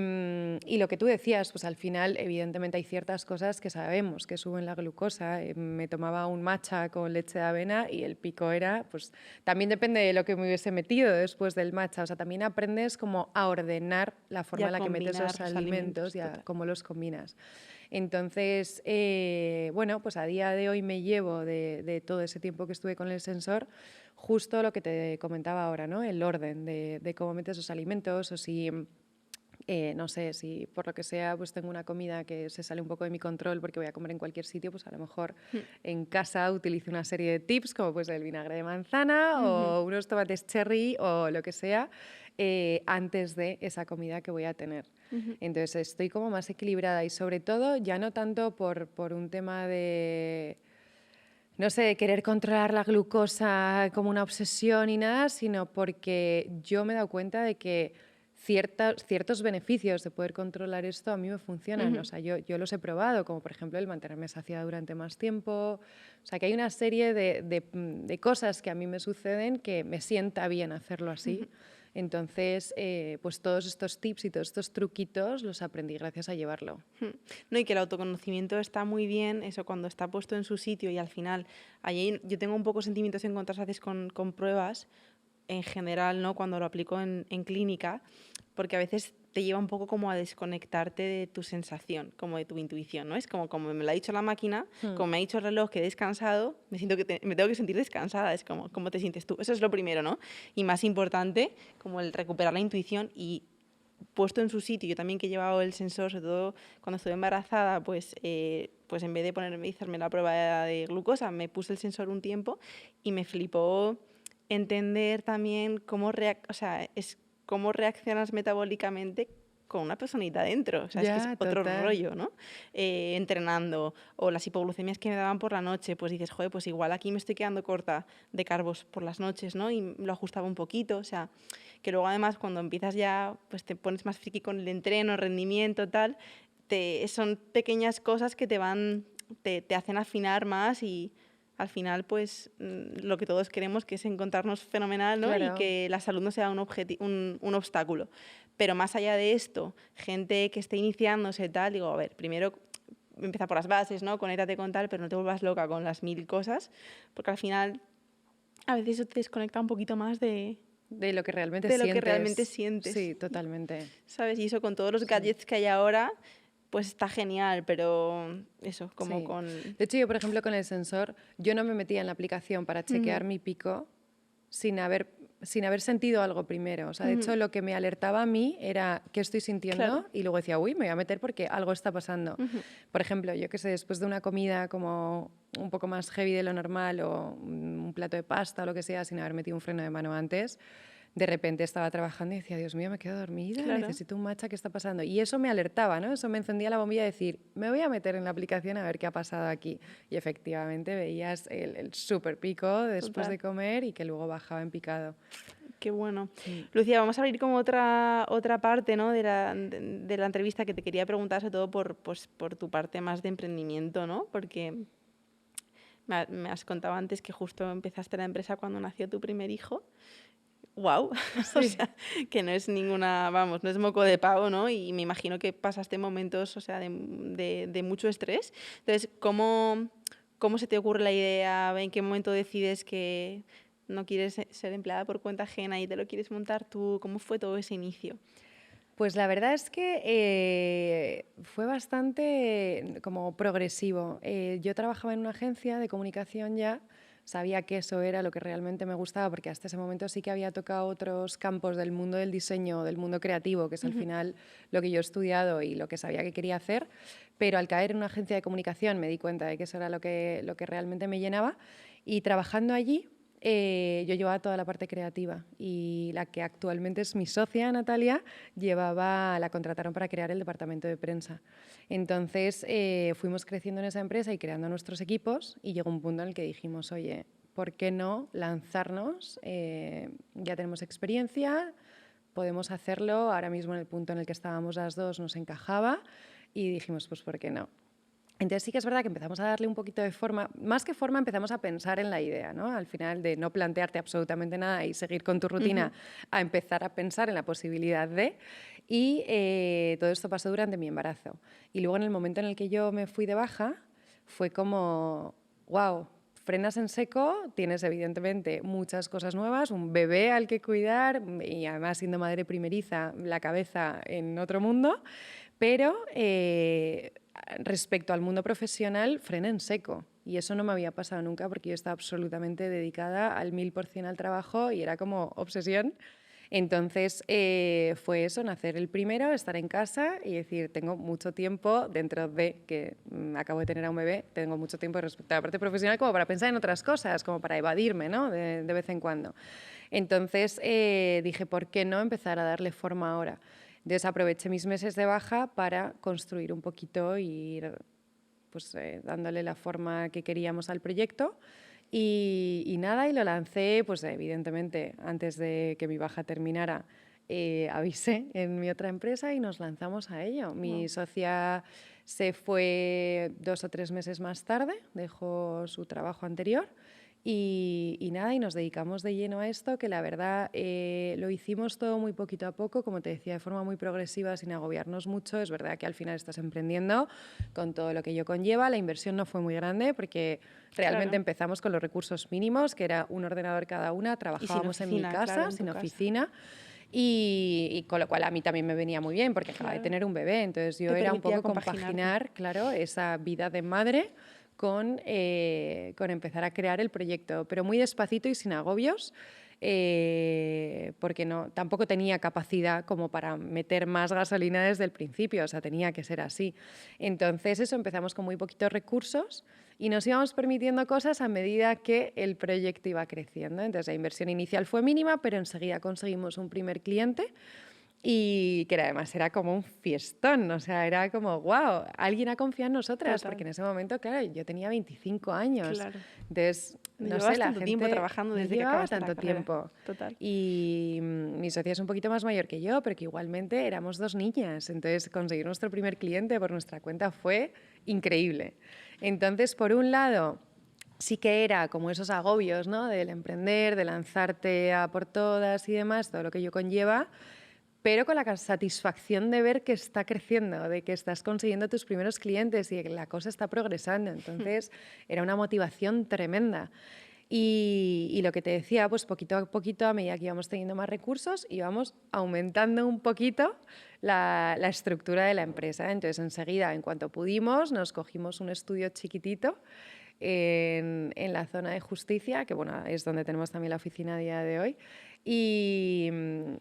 lo que tú decías, pues al final, evidentemente hay ciertas cosas que sabemos que suben la glucosa. Me tomaba un matcha con leche de avena y el pico era, pues también depende de lo que me hubiese metido después del matcha. O sea, también aprendes como a ordenar la forma Y a en la que metes combinar los los alimentos alimentos, y a total. cómo los combinas. Entonces, bueno, pues a día de hoy me llevo de todo ese tiempo que estuve con el sensor justo lo que te comentaba ahora, ¿no? El orden de cómo metes los alimentos o si... no sé, si por lo que sea pues tengo una comida que se sale un poco de mi control porque voy a comer en cualquier sitio, pues a lo mejor en casa utilizo una serie de tips como pues el vinagre de manzana o unos tomates cherry o lo que sea antes de esa comida que voy a tener. Entonces estoy como más equilibrada y sobre todo ya no tanto por un tema de... No sé, de querer controlar la glucosa como una obsesión y nada, sino porque yo me he dado cuenta de que ciertos beneficios de poder controlar esto a mí me funcionan. O sea, yo los he probado, como por ejemplo el mantenerme saciada durante más tiempo. O sea, que hay una serie de cosas que a mí me suceden que me sienta bien hacerlo así. Entonces, pues todos estos tips y todos estos truquitos los aprendí gracias a llevarlo. No, y que el autoconocimiento está muy bien, eso cuando está puesto en su sitio y al final, allí yo tengo un poco sentimientos encontrados a veces con pruebas, en general, ¿no? Cuando lo aplico en clínica, porque a veces te lleva un poco como a desconectarte de tu sensación, como de tu intuición, ¿no? Es como me lo ha dicho la máquina, como me ha dicho el reloj que he descansado, me siento que me tengo que sentir descansada, es como, ¿cómo te sientes tú? Eso es lo primero, ¿no? Y más importante, como el recuperar la intuición y puesto en su sitio, yo también que he llevado el sensor, sobre todo cuando estuve embarazada, pues en vez de ponerme y hacerme la prueba de glucosa, me puse el sensor un tiempo y me flipó entender también o sea, es cómo reaccionas metabólicamente con una personita dentro. O sea, es que es Ya, otro total. rollo, ¿no? Entrenando. O las hipoglucemias que me daban por la noche, pues dices, joder, pues igual aquí me estoy quedando corta de carbos por las noches, ¿no? Y lo ajustaba un poquito. O sea, que luego además cuando empiezas ya, pues te pones más friki con el entreno, rendimiento, tal, son pequeñas cosas que te van te hacen afinar más y al final, pues, lo que todos queremos, que es encontrarnos fenomenal, ¿no? Claro. Y que la salud no sea un obstáculo. Pero más allá de esto, gente que esté iniciándose tal, digo, a ver, primero empieza por las bases, ¿no? Conéctate con tal, pero no te vuelvas loca con las 1000 cosas, porque al final a veces eso te desconecta un poquito más de lo que realmente lo sientes. que realmente sientes. Sí, totalmente. ¿Sabes? Y eso con todos los gadgets que hay ahora, pues está genial, pero eso, como Sí. con... De hecho, yo, por ejemplo, con el sensor, yo no me metía en la aplicación para chequear mi pico sin haber sentido algo primero. O sea, de hecho, lo que me alertaba a mí era qué estoy sintiendo Claro. y luego decía, uy, me voy a meter porque algo está pasando. Por ejemplo, yo qué sé, después de una comida como un poco más heavy de lo normal o un plato de pasta o lo que sea, sin haber metido un freno de mano antes, de repente estaba trabajando y decía, Dios mío, me quedo dormida, Claro. necesito un matcha, ¿qué está pasando? Y eso me alertaba, ¿no? Eso me encendía la bombilla de decir, me voy a meter en la aplicación a ver qué ha pasado aquí. Y efectivamente veías el súper pico después de comer y que luego bajaba en picado. Qué bueno. Lucía, vamos a abrir como otra parte, ¿no? de la entrevista que te quería preguntar, sobre todo por tu parte más de emprendimiento, ¿no? Porque me has contado antes que justo empezaste la empresa cuando nació tu primer hijo. ¡Wow! Sí. O sea, que no es ninguna, vamos, no es moco de pavo, ¿no? Y me imagino que pasaste momentos, o sea, de mucho estrés. Entonces, ¿cómo se te ocurre la idea? ¿En qué momento decides que no quieres ser empleada por cuenta ajena y te lo quieres montar tú? ¿Cómo fue todo ese inicio? Pues la verdad es que fue bastante como progresivo. Yo trabajaba en una agencia de comunicación ya, sabía que eso era lo que realmente me gustaba, porque hasta ese momento sí que había tocado otros campos del mundo del diseño, del mundo creativo, que es al final lo que yo he estudiado y lo que sabía que quería hacer, pero al caer en una agencia de comunicación me di cuenta de que eso era lo que realmente me llenaba, y trabajando allí yo llevaba toda la parte creativa y la que actualmente es mi socia, Natalia, la contrataron para crear el departamento de prensa. Entonces fuimos creciendo en esa empresa y creando nuestros equipos y llegó un punto en el que dijimos, oye, ¿por qué no lanzarnos? Ya tenemos experiencia, podemos hacerlo. Ahora mismo en el punto en el que estábamos las dos nos encajaba y dijimos, pues ¿por qué no? Entonces sí que es verdad que empezamos a darle un poquito de forma, más que forma empezamos a pensar en la idea, ¿no? Al final de no plantearte absolutamente nada y seguir con tu rutina, a empezar a pensar en la posibilidad de, y todo esto pasó durante mi embarazo. Y luego en el momento en el que yo me fui de baja, fue como, wow, frenas en seco, tienes evidentemente muchas cosas nuevas, un bebé al que cuidar y además siendo madre primeriza, la cabeza en otro mundo, pero respecto al mundo profesional, frena en seco. Y eso no me había pasado nunca porque yo estaba absolutamente dedicada al 1000% al trabajo y era como obsesión. Entonces fue eso, nacer el primero, estar en casa y decir, tengo mucho tiempo dentro de que acabo de tener a un bebé, tengo mucho tiempo respecto a la parte profesional como para pensar en otras cosas, como para evadirme, ¿no? de vez en cuando. Entonces dije, ¿por qué no empezar a darle forma ahora? Entonces aproveché mis meses de baja para construir un poquito y ir pues, dándole la forma que queríamos al proyecto. Y nada, y lo lancé, pues evidentemente, antes de que mi baja terminara, avisé en mi otra empresa y nos lanzamos a ello. Mi socia se fue 2 o 3 meses más tarde, dejó su trabajo anterior y nada, y nos dedicamos de lleno a esto, que la verdad lo hicimos todo muy poquito a poco, como te decía, de forma muy progresiva, sin agobiarnos mucho. Es verdad que al final estás emprendiendo con todo lo que ello conlleva. La inversión no fue muy grande porque realmente empezamos con los recursos mínimos, que era un ordenador cada una, trabajábamos en mi casa, sin oficina. Y con lo cual a mí también me venía muy bien porque acababa de tener un bebé, entonces yo era un poco compaginar, claro, esa vida de madre con empezar a crear el proyecto, pero muy despacito y sin agobios, porque tampoco tenía capacidad como para meter más gasolina desde el principio, o sea, tenía que ser así. Entonces eso, empezamos con muy poquitos recursos y nos íbamos permitiendo cosas a medida que el proyecto iba creciendo. Entonces la inversión inicial fue mínima, pero enseguida conseguimos un primer cliente y que además era como un fiestón, o sea, era como, wow, alguien ha confiado en nosotras, Total. porque en ese momento, claro, yo tenía 25 años, Claro. entonces, No no sé, llevabas la tanto tiempo gente trabajando no desde que llevaba acabaste la tanto carrera. tiempo. Total. Y mi socia es un poquito más mayor que yo, pero que igualmente éramos 2 niñas, entonces conseguir nuestro primer cliente por nuestra cuenta fue increíble. Entonces, por un lado, sí que era como esos agobios, ¿no? Del emprender, de lanzarte a por todas y demás, todo lo que ello conlleva, pero con la satisfacción de ver que está creciendo, de que estás consiguiendo tus primeros clientes y que la cosa está progresando. Entonces, era una motivación tremenda. Y lo que te decía, pues poquito a poquito, a medida que íbamos teniendo más recursos, íbamos aumentando un poquito la estructura de la empresa. Entonces, enseguida, en cuanto pudimos, nos cogimos un estudio chiquitito en la zona de Justicia, que bueno, es donde tenemos también la oficina a día de hoy, y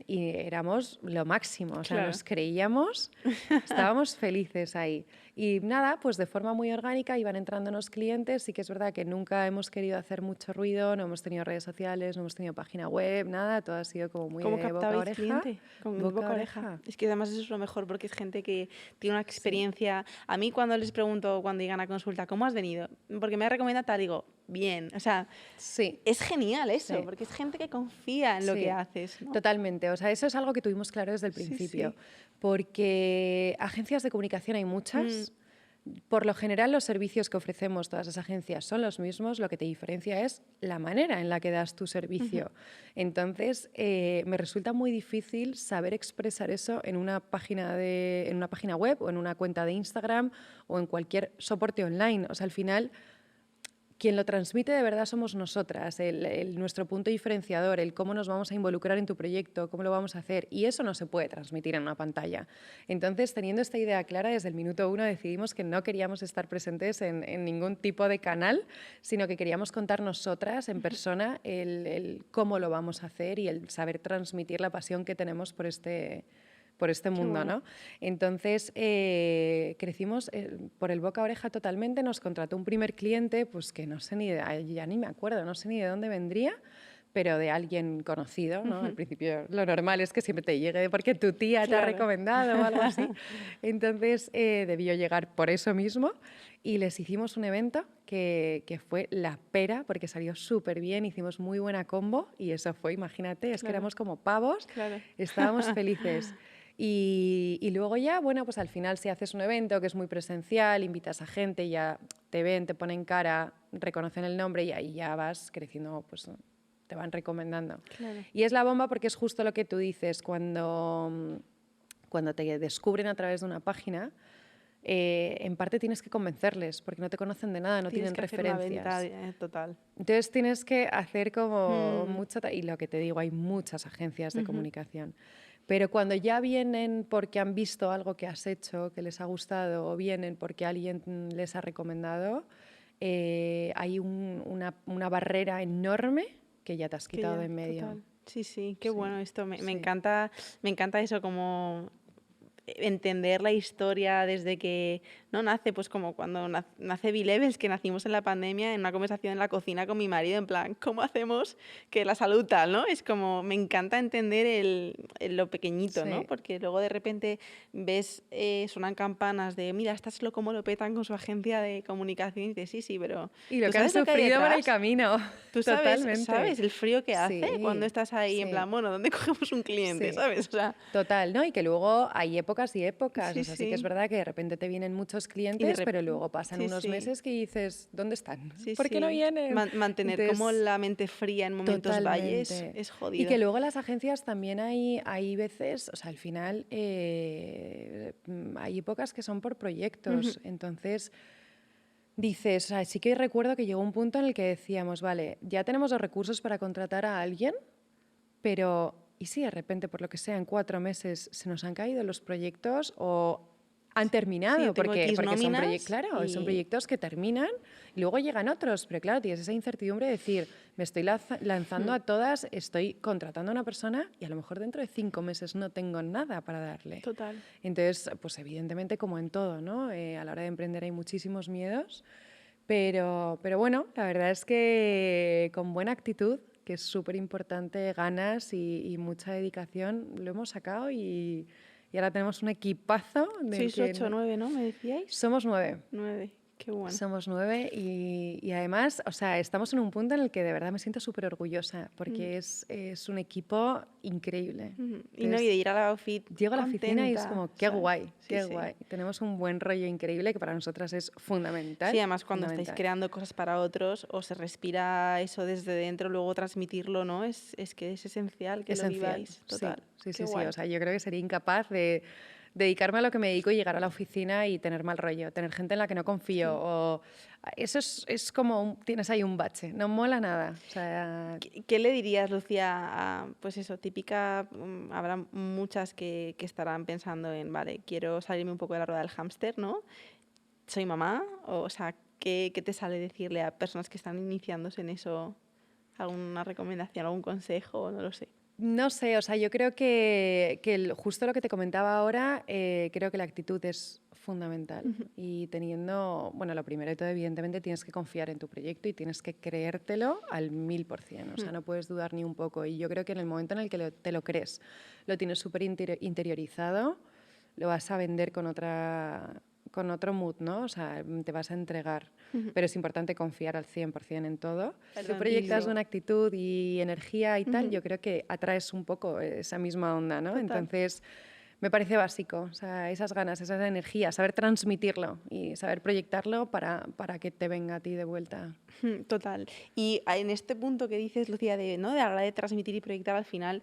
éramos lo máximo, o sea, Claro. nos creíamos, estábamos felices ahí. Y nada, pues de forma muy orgánica iban entrándonos clientes, sí que es verdad que nunca hemos querido hacer mucho ruido, no hemos tenido redes sociales, no hemos tenido página web, nada, todo ha sido como muy ¿Cómo de boca a captabais oreja. cliente? Con Boca boca a a oreja. oreja. Es que además eso es lo mejor porque es gente que tiene una Sí. experiencia. A mí cuando les pregunto, cuando llegan a consulta, ¿cómo has venido? Porque me ha recomendado tal, digo, bien. O sea, Sí. es genial eso, Sí. porque es gente que confía en lo que Sí, haces, ¿no? totalmente. O sea, eso es algo que tuvimos claro desde el Sí, principio, sí. porque agencias de comunicación hay muchas. Por lo general, los servicios que ofrecemos todas las agencias son los mismos. Lo que te diferencia es la manera en la que das tu servicio. Entonces, me resulta muy difícil saber expresar eso en una página web o en una cuenta de Instagram o en cualquier soporte online. O sea, al final, quien lo transmite de verdad somos nosotras, nuestro punto diferenciador, el cómo nos vamos a involucrar en tu proyecto, cómo lo vamos a hacer. Y eso no se puede transmitir en una pantalla. Entonces, teniendo esta idea clara, desde el minuto 1 decidimos que no queríamos estar presentes en ningún tipo de canal, sino que queríamos contar nosotras en persona el cómo lo vamos a hacer y el saber transmitir la pasión que tenemos por este mundo, bueno. ¿no? Entonces, crecimos por el boca a oreja totalmente, nos contrató un primer cliente, pues que no sé ya ni me acuerdo, no sé ni de dónde vendría, pero de alguien conocido, ¿no? Al principio lo normal es que siempre te llegue porque tu tía te ha Claro. recomendado o algo así. Entonces, debió llegar por eso mismo y les hicimos un evento que fue la pera porque salió súper bien, hicimos muy buena combo y eso fue, imagínate, es que Claro. éramos como pavos, Claro. estábamos felices. Y luego ya, bueno, pues al final si haces un evento que es muy presencial, invitas a gente, ya te ven, te ponen cara, reconocen el nombre y ahí ya vas creciendo, pues te van recomendando. Claro. Y es la bomba porque es justo lo que tú dices, cuando te descubren a través de una página, en parte tienes que convencerles porque no te conocen de nada, no Tienes tienen que hacer una referencias. venta total. Entonces tienes que hacer como mucho, y lo que te digo, hay muchas agencias de comunicación. Pero cuando ya vienen porque han visto algo que has hecho, que les ha gustado, o vienen porque alguien les ha recomendado, hay una barrera enorme que ya te has quitado de en medio. Total. Sí, sí, qué Sí, bueno esto. Me sí. encanta eso, como entender la historia desde que no nace, pues como cuando nace B-Levels, que nacimos en la pandemia en una conversación en la cocina con mi marido, en plan, ¿cómo hacemos que la salud tal, no? Es como, me encanta entender lo pequeñito, ¿no? Sí. Porque luego de repente ves, suenan campanas de, mira, estas cómo lo petan con su agencia de comunicación, y dices, sí, pero Y lo ¿tú que han sabes lo que hay sufrido por el detrás? camino. Tú Totalmente. sabes el frío que hace cuando Sí, estás ahí en sí. plan, bueno, ¿dónde cogemos un cliente? Sí. ¿Sabes? O sea, Total, ¿no? Y que luego hay épocas y épocas. sí, O sea, sí que es sí. verdad que de repente te vienen muchos Y clientes, pero luego pasan sí, unos sí. meses que dices, ¿dónde están? Sí, ¿Por qué no sí. vienen? Mantener como Entonces, la mente fría en momentos valles totalmente. es Y que jodido. luego las agencias también hay veces, o sea, al final hay épocas que son por proyectos. Entonces, dices, o sea, sí que recuerdo que llegó un punto en el que decíamos, vale, ya tenemos los recursos para contratar a alguien, pero ¿y si de repente, por lo que sea, en 4 meses se nos han caído los proyectos o han Sí, terminado? tengo Porque X son nóminas claro, son y proyectos que terminan y luego llegan otros, pero claro, tienes esa incertidumbre de decir, me estoy lanzando a todas, estoy contratando a una persona y a lo mejor dentro de 5 meses no tengo nada para darle. total. Entonces, pues evidentemente como en todo, ¿no? A la hora de emprender hay muchísimos miedos, pero bueno, la verdad es que con buena actitud que es súper importante, ganas y mucha dedicación, lo hemos sacado y ahora tenemos un equipazo. Sois 8 o 9, ¿no? ¿Me decíais? Somos 9. 9, qué bueno. Somos 9 y además, o sea, estamos en un punto en el que de verdad me siento súper orgullosa porque es un equipo increíble. Y no, y de ir a la oficina. Llego a la oficina y es como, qué guay, qué Sí. guay. Tenemos un buen rollo increíble que para nosotras es fundamental. Sí, además cuando estáis creando cosas para otros o se respira eso desde dentro, luego transmitirlo, ¿no? Es que es esencial que lo viváis. Total. Sí. O sea, yo creo que sería incapaz de dedicarme a lo que me dedico y llegar a la oficina y tener mal rollo, tener gente en la que no confío. Sí. O eso es como, tienes ahí un bache, no mola nada. O sea, ¿Qué le dirías, Lucía, pues eso, típica, habrá muchas que estarán pensando en, vale, quiero salirme un poco de la rueda del hámster, ¿no? Soy mamá, o sea, ¿qué te sale decirle a personas que están iniciándose en eso? ¿Alguna recomendación, algún consejo? No lo sé. No sé, o sea, yo creo que justo lo que te comentaba ahora, creo que la actitud es fundamental. Y teniendo, bueno, lo primero de todo, evidentemente, tienes que confiar en tu proyecto y tienes que creértelo al 1000%. O sea, no puedes dudar ni un poco. Y yo creo que en el momento en el que te lo crees, lo tienes súper interiorizado, lo vas a vender con otro mood, ¿no? O sea, te vas a entregar. Pero es importante confiar al 100% en todo. Si tú proyectas una actitud y energía y tal, yo creo que atraes un poco esa misma onda, ¿no? Total. Entonces, me parece básico, o sea, esas ganas, esa energía, saber transmitirlo y saber proyectarlo para que te venga a ti de vuelta. Total. Y en este punto que dices, Lucía, ¿no? De a la hora de transmitir y proyectar al final,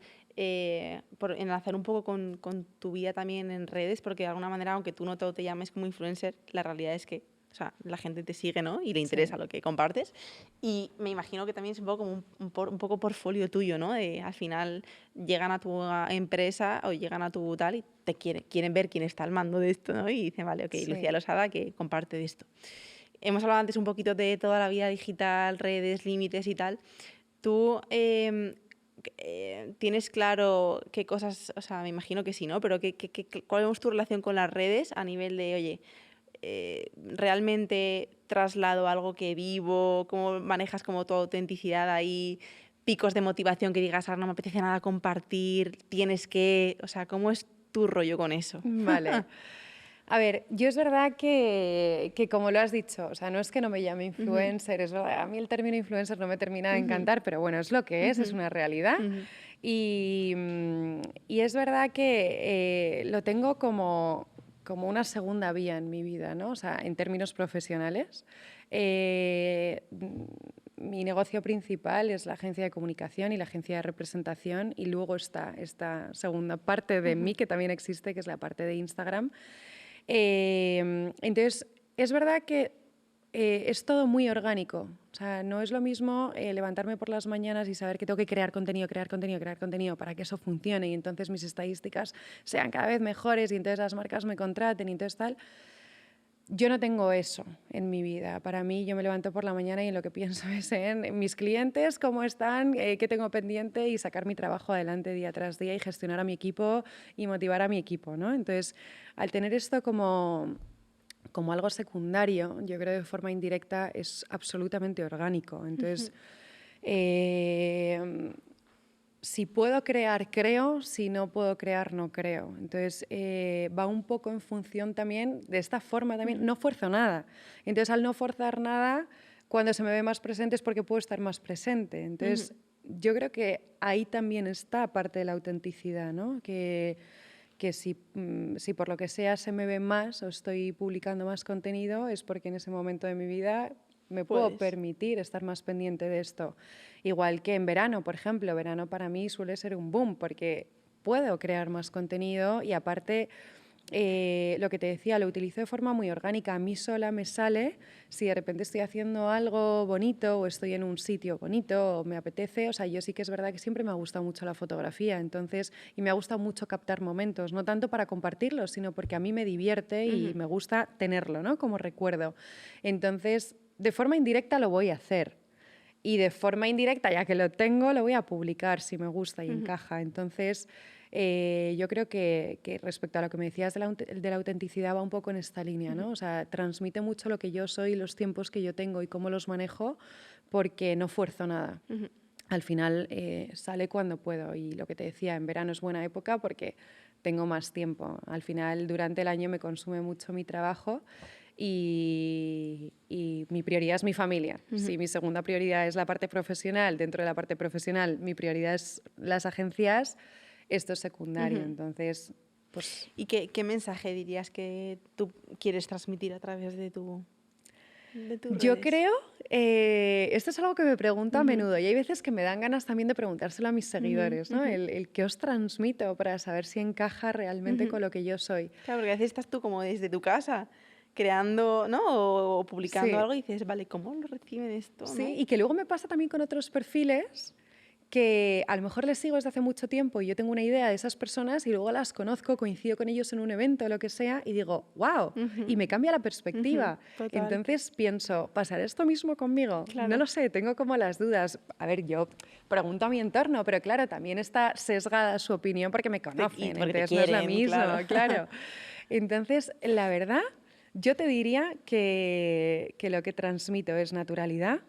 por enlazar un poco con tu vida también en redes, porque de alguna manera, aunque tú no te llames como influencer, la realidad es que, o sea, la gente te sigue, ¿no? Y le interesa lo que compartes. Y me imagino que también es un poco como un poco portfolio tuyo, ¿no? Al final llegan a tu empresa o llegan a tu tal y te quieren ver quién está al mando de esto, ¿no? Y dicen, vale, ok, Lucía Losada, que comparte de esto. Hemos hablado antes un poquito de toda la vida digital, redes, límites y tal. ¿Tú tienes claro qué cosas, o sea, me imagino que sí, ¿no? Pero ¿cuál es tu relación con las redes a nivel de, oye, realmente traslado algo que vivo? ¿Cómo manejas como tu autenticidad ahí? ¿Picos de motivación que digas, no me apetece nada compartir, tienes que...? O sea, ¿cómo es tu rollo con eso? Vale. A ver, yo es verdad que como lo has dicho, o sea, no es que no me llame influencer, es verdad, a mí el término influencer no me termina de encantar, pero bueno, es lo que es una realidad. Y es verdad que lo tengo como una segunda vía en mi vida, ¿no? O sea, en términos profesionales. Mi negocio principal es la agencia de comunicación y la agencia de representación, y luego está esta segunda parte de mí que también existe, que es la parte de Instagram. Entonces, es verdad que es todo muy orgánico. O sea, no es lo mismo levantarme por las mañanas y saber que tengo que crear contenido para que eso funcione y entonces mis estadísticas sean cada vez mejores y entonces las marcas me contraten y entonces tal. Yo no tengo eso en mi vida. Para mí, yo me levanto por la mañana y en lo que pienso es en mis clientes, cómo están, qué tengo pendiente y sacar mi trabajo adelante día tras día y gestionar a mi equipo y motivar a mi equipo, ¿no? Entonces, al tener esto como algo secundario, yo creo que de forma indirecta es absolutamente orgánico. Entonces, si puedo crear, creo; si no puedo crear, no creo. Entonces, va un poco en función también, de esta forma también, no fuerzo nada. Entonces, al no forzar nada, cuando se me ve más presente es porque puedo estar más presente. Entonces, yo creo que ahí también está parte de la autenticidad, ¿no? Que si por lo que sea se me ve más o estoy publicando más contenido es porque en ese momento de mi vida me puedo permitir estar más pendiente de esto. Igual que en verano, por ejemplo. Verano para mí suele ser un boom porque puedo crear más contenido y aparte, lo que te decía, lo utilizo de forma muy orgánica. A mí sola me sale si de repente estoy haciendo algo bonito o estoy en un sitio bonito o me apetece. O sea, yo sí que es verdad que siempre me ha gustado mucho la fotografía, entonces, y me ha gustado mucho captar momentos, no tanto para compartirlos, sino porque a mí me divierte y me gusta tenerlo, ¿no? Como recuerdo. Entonces, de forma indirecta lo voy a hacer. Y de forma indirecta, ya que lo tengo, lo voy a publicar si me gusta y encaja. Entonces, yo creo que respecto a lo que me decías de la autenticidad va un poco en esta línea, ¿no? O sea, transmite mucho lo que yo soy, los tiempos que yo tengo y cómo los manejo, porque no fuerzo nada. al final sale cuando puedo. Y lo que te decía, en verano es buena época porque tengo más tiempo. Al final, durante el año me consume mucho mi trabajo y mi prioridad es mi familia. Si mi segunda prioridad es la parte profesional, dentro de la parte profesional mi prioridad es las agencias, esto es secundario. Entonces, pues... ¿Y qué mensaje dirías que tú quieres transmitir a través de tus Yo redes? creo, esto es algo que me pregunto a menudo y hay veces que me dan ganas también de preguntárselo a mis seguidores, ¿no? El qué os transmito para saber si encaja realmente con lo que yo soy. Claro, porque a veces estás tú como desde tu casa creando, ¿no? O publicando Sí, algo y dices, vale, ¿cómo lo reciben esto, sí, no? y que luego me pasa también con otros perfiles que a lo mejor les sigo desde hace mucho tiempo y yo tengo una idea de esas personas y luego las conozco, coincido con ellos en un evento o lo que sea y digo, wow, y me cambia la perspectiva. Total, Entonces pienso, ¿pasará esto mismo conmigo? No claro. lo sé, tengo como las dudas. A ver, yo pregunto a mi entorno, pero claro, también está sesgada su opinión porque me Y conocen, porque te entonces no es lo quieren, mismo, claro. claro. Entonces, la verdad, yo te diría que lo que transmito es naturalidad.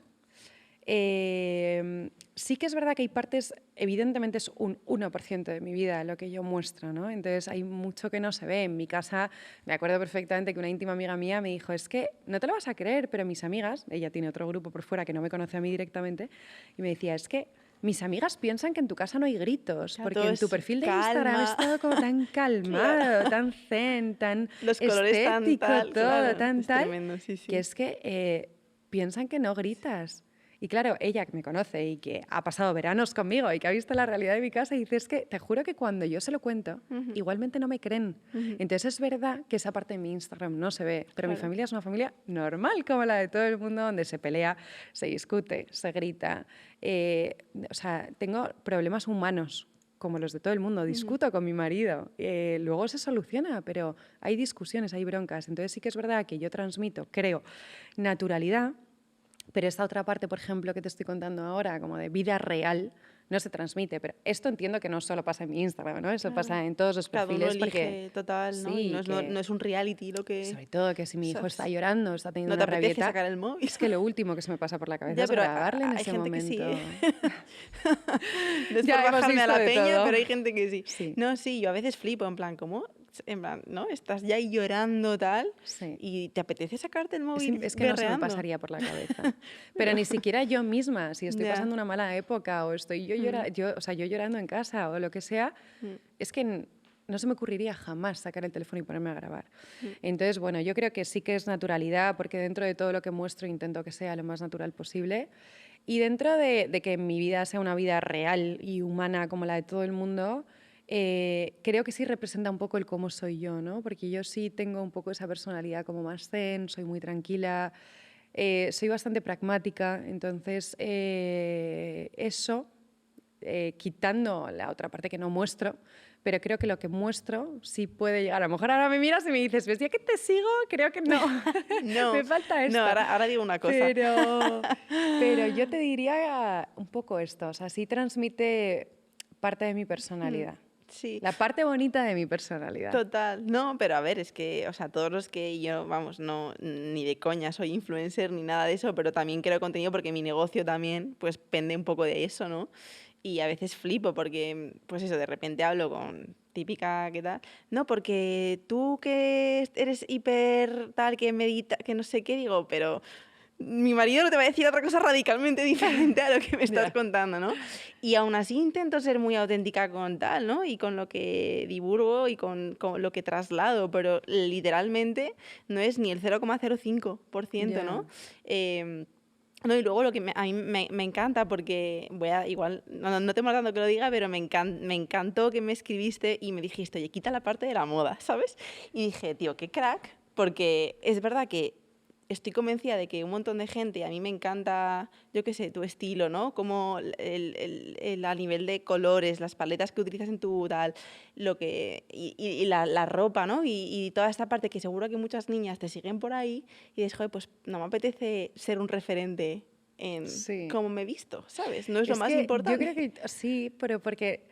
Sí que es verdad que hay partes, evidentemente es un 1% de mi vida lo que yo muestro, ¿no? Entonces hay mucho que no se ve. En mi casa me acuerdo perfectamente que una íntima amiga mía me dijo, es que no te lo vas a creer, pero mis amigas, ella tiene otro grupo por fuera que no me conoce a mí directamente, y me decía, es que mis amigas piensan que en tu casa no hay gritos, Ya porque todo en tu es perfil de Instagram es calma. todo como tan Claro. calmado, tan zen, tan Los colores tan estético, tal, todo claro. tan Es tal, tremendo, sí, que sí. es que piensan que no gritas. Y claro, ella que me conoce y que ha pasado veranos conmigo y que ha visto la realidad de mi casa, dice, es que te juro que cuando yo se lo cuento, igualmente no me creen. Entonces es verdad que esa parte de mi Instagram no se ve, pero mi Claro. familia es una familia normal como la de todo el mundo, donde se pelea, se discute, se grita. O sea, tengo problemas humanos como los de todo el mundo, discuto con mi marido, luego se soluciona, pero hay discusiones, hay broncas. Entonces sí que es verdad que yo transmito, creo, naturalidad, pero esta otra parte, por ejemplo, que te estoy contando ahora, como de vida real, no se transmite. Pero esto entiendo que no solo pasa en mi Instagram, ¿no? Eso Claro. pasa en todos los Cada uno perfiles porque elige total, ¿no? Y sí, no es un reality lo que... sobre todo que si mi hijo está ¿Sabes? llorando, está teniendo No te una apetece rabieta, sacar el móvil. es que lo último que se me pasa por la cabeza Ya, es pero grabarle en hay ese gente que sí, ¿eh? momento. No es por Ya hemos bajarme a visto la de peña, todo. pero hay gente que sí. Sí, No, sí, yo a veces flipo, en plan, ¿cómo? En plan, ¿no? Estás ya ahí llorando tal sí. y te apetece sacarte el Es, móvil es que no se me berreando. pasaría por la cabeza. Pero Pero, ni siquiera yo misma, si estoy ya. pasando una mala época o estoy o sea, yo llorando en casa o lo que sea, es que no se me ocurriría jamás sacar el teléfono y ponerme a grabar. Entonces, bueno, yo creo que sí que es naturalidad, porque dentro de todo lo que muestro intento que sea lo más natural posible. Y dentro de que mi vida sea una vida real y humana como la de todo el mundo, creo que sí representa un poco el cómo soy yo, ¿no? Porque yo sí tengo un poco esa personalidad como más zen, soy muy tranquila, soy bastante pragmática, entonces eso, quitando la otra parte que no muestro, pero creo que lo que muestro sí puede llegar. A lo mejor ahora me miras y me dices, ¿ves? Ya que te sigo, creo que no, No, me falta no, esto. ahora digo una cosa. Pero yo te diría un poco esto, o sea, sí transmite parte de mi personalidad, Sí, la parte bonita de mi personalidad. total. No, pero a ver, es que, o sea, todos los que yo, vamos, no, ni de coña soy influencer ni nada de eso, pero también creo contenido porque mi negocio también, pues, pende un poco de eso, ¿no? Y a veces flipo porque, pues eso, de repente hablo con típica, ¿qué tal? No, porque tú que eres hiper tal, que medita, que no sé qué, digo, pero mi marido no te va a decir otra cosa radicalmente diferente a lo que me estás Ya. contando, ¿no? Y aún así intento ser muy auténtica con tal, ¿no? Y con lo que divulgo y con lo que traslado, pero literalmente no es ni el 0,05%, Ya. ¿no? No, y luego lo que a mí me encanta, porque igual, no te molestando que lo diga, pero me encantó que me escribiste y me dijiste, oye, quita la parte de la moda, ¿sabes? Y dije, tío, qué crack, porque es verdad que estoy convencida de que un montón de gente, a mí me encanta, yo qué sé, tu estilo, ¿no? Como a nivel de colores, las paletas que utilizas en tu tal, y la ropa, ¿no? Y toda esta parte que seguro que muchas niñas te siguen por ahí y dices, joder, pues no me apetece ser un referente en Sí. cómo me he visto, ¿sabes? No es lo Es más que yo creo importante. que sí, pero porque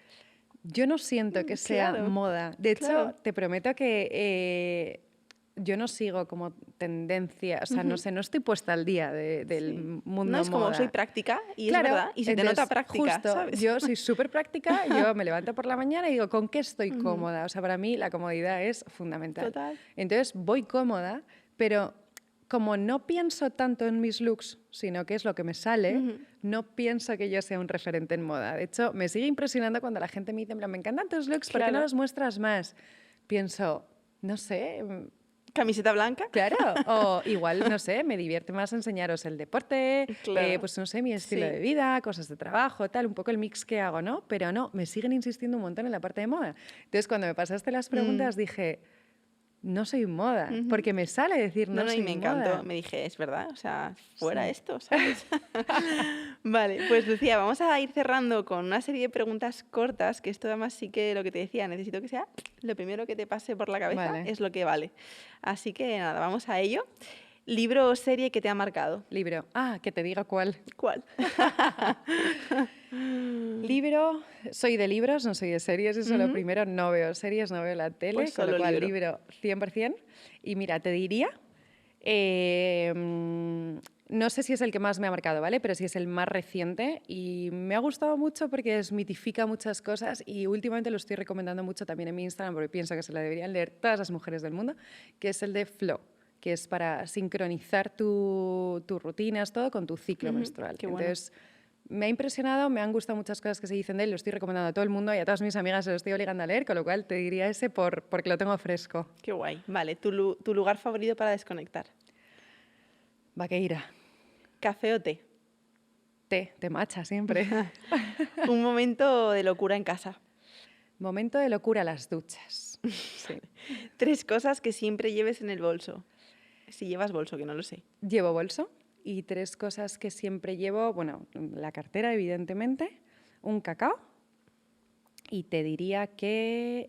yo no siento que sea Claro, moda. De hecho, claro. te prometo que yo no sigo como tendencia, o sea, no sé, no estoy puesta al día del mundo No, es como moda. soy práctica y Claro, es verdad, y se te nota práctica, justo, ¿sabes? yo soy súper práctica, yo me levanto por la mañana y digo, ¿con qué estoy cómoda? O sea, para mí la comodidad es fundamental. Total. Entonces voy cómoda, pero como no pienso tanto en mis looks, sino que es lo que me sale, no pienso que yo sea un referente en moda. De hecho, me sigue impresionando cuando la gente me dice, en plan, me encantan tus looks, ¿por qué no Claro. los muestras más? Pienso, no sé, Camiseta blanca. claro, o igual, no sé, me divierte más enseñaros el deporte, Claro. pues no sé, mi estilo Sí. de vida, cosas de trabajo, tal, un poco el mix que hago, ¿no? Pero no, me siguen insistiendo un montón en la parte de moda. Entonces, cuando me pasaste las preguntas, dije, no soy moda, porque me sale decir no, No, soy y me moda. encantó. Me dije, es verdad, o sea, fuera Sí. esto, ¿sabes? Vale, pues Lucía, vamos a ir cerrando con una serie de preguntas cortas, que esto además sí que lo que te decía, necesito que sea lo primero que te pase por la cabeza, Vale. es lo que vale. Así que nada, vamos a ello. ¿Libro o serie que te ha marcado? Libro. Ah, que te diga cuál. ¿Cuál? Libro, soy de libros, no soy de series, eso lo primero, no veo series, no veo la tele, Pues con lo solo cual libro. 100%. Y mira, te diría, no sé si es el que más me ha marcado, ¿vale? Pero sí es el más reciente y me ha gustado mucho porque desmitifica muchas cosas y últimamente lo estoy recomendando mucho también en mi Instagram porque pienso que se la deberían leer todas las mujeres del mundo, que es el de Flow, que es para sincronizar tus rutinas, todo con tu ciclo menstrual. qué bueno. Entonces, me ha impresionado, me han gustado muchas cosas que se dicen de él, lo estoy recomendando a todo el mundo y a todas mis amigas se lo estoy obligando a leer, con lo cual te diría ese porque lo tengo fresco. Qué guay. Vale, ¿tu lugar favorito para desconectar? Vaqueira, ¿Café o té? té matcha siempre. Un momento de locura en casa. Momento de locura, las duchas. Sí. 3 cosas que siempre lleves en el bolso. Si llevas bolso, que no lo sé. Llevo bolso y 3 cosas que siempre llevo, bueno, la cartera evidentemente, un cacao y te diría que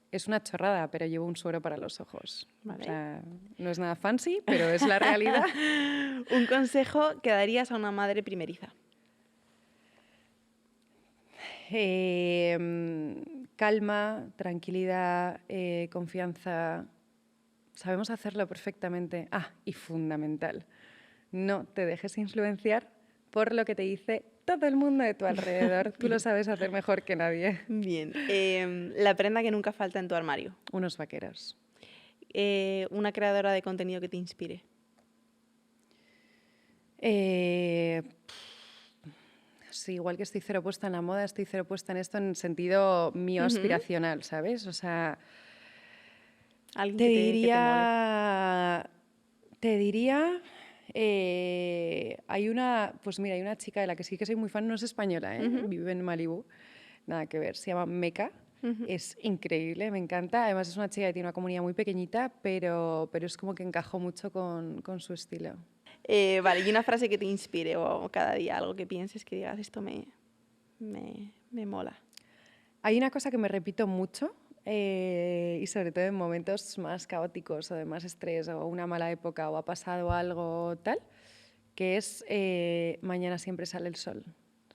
es una chorrada, pero llevo un suero para los ojos. Vale. O sea, no es nada fancy, pero es la realidad. Un consejo que darías a una madre primeriza. Calma, tranquilidad, confianza. Sabemos hacerlo perfectamente. Ah, y fundamental, no te dejes influenciar por lo que te dice todo el mundo de tu alrededor. Tú lo sabes hacer mejor que nadie. Bien. La prenda que nunca falta en tu armario. Unos vaqueros. Una creadora de contenido que te inspire. Sí, igual que estoy cero puesta en la moda, estoy cero puesta en esto en sentido mío aspiracional, ¿sabes? O sea, Alguien te que te diría, hay una, pues mira, hay una chica de la que sí que soy muy fan, no es española, vive en Malibú, nada que ver, se llama Meca, es increíble, me encanta, además es una chica que tiene una comunidad muy pequeñita, pero es como que encajó mucho con su estilo. Vale, y una frase que te inspire o cada día algo que pienses que digas, esto me mola. Hay una cosa que me repito mucho y sobre todo en momentos más caóticos o de más estrés o una mala época o ha pasado algo tal, que es mañana siempre sale el sol.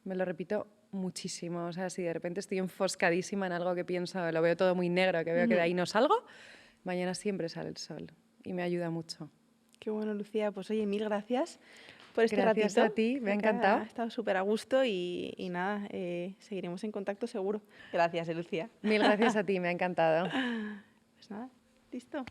Me lo repito muchísimo. O sea, si de repente estoy enfoscadísima en algo que pienso, lo veo todo muy negro, que veo que de ahí no salgo, mañana siempre sale el sol y me ayuda mucho. Qué bueno, Lucía. Pues oye, mil gracias por este ratito. Gracias a ti, me ha encantado. Ha estado súper a gusto y nada, seguiremos en contacto seguro. Gracias, Lucía. Mil gracias a ti, me ha encantado. Pues nada, listo.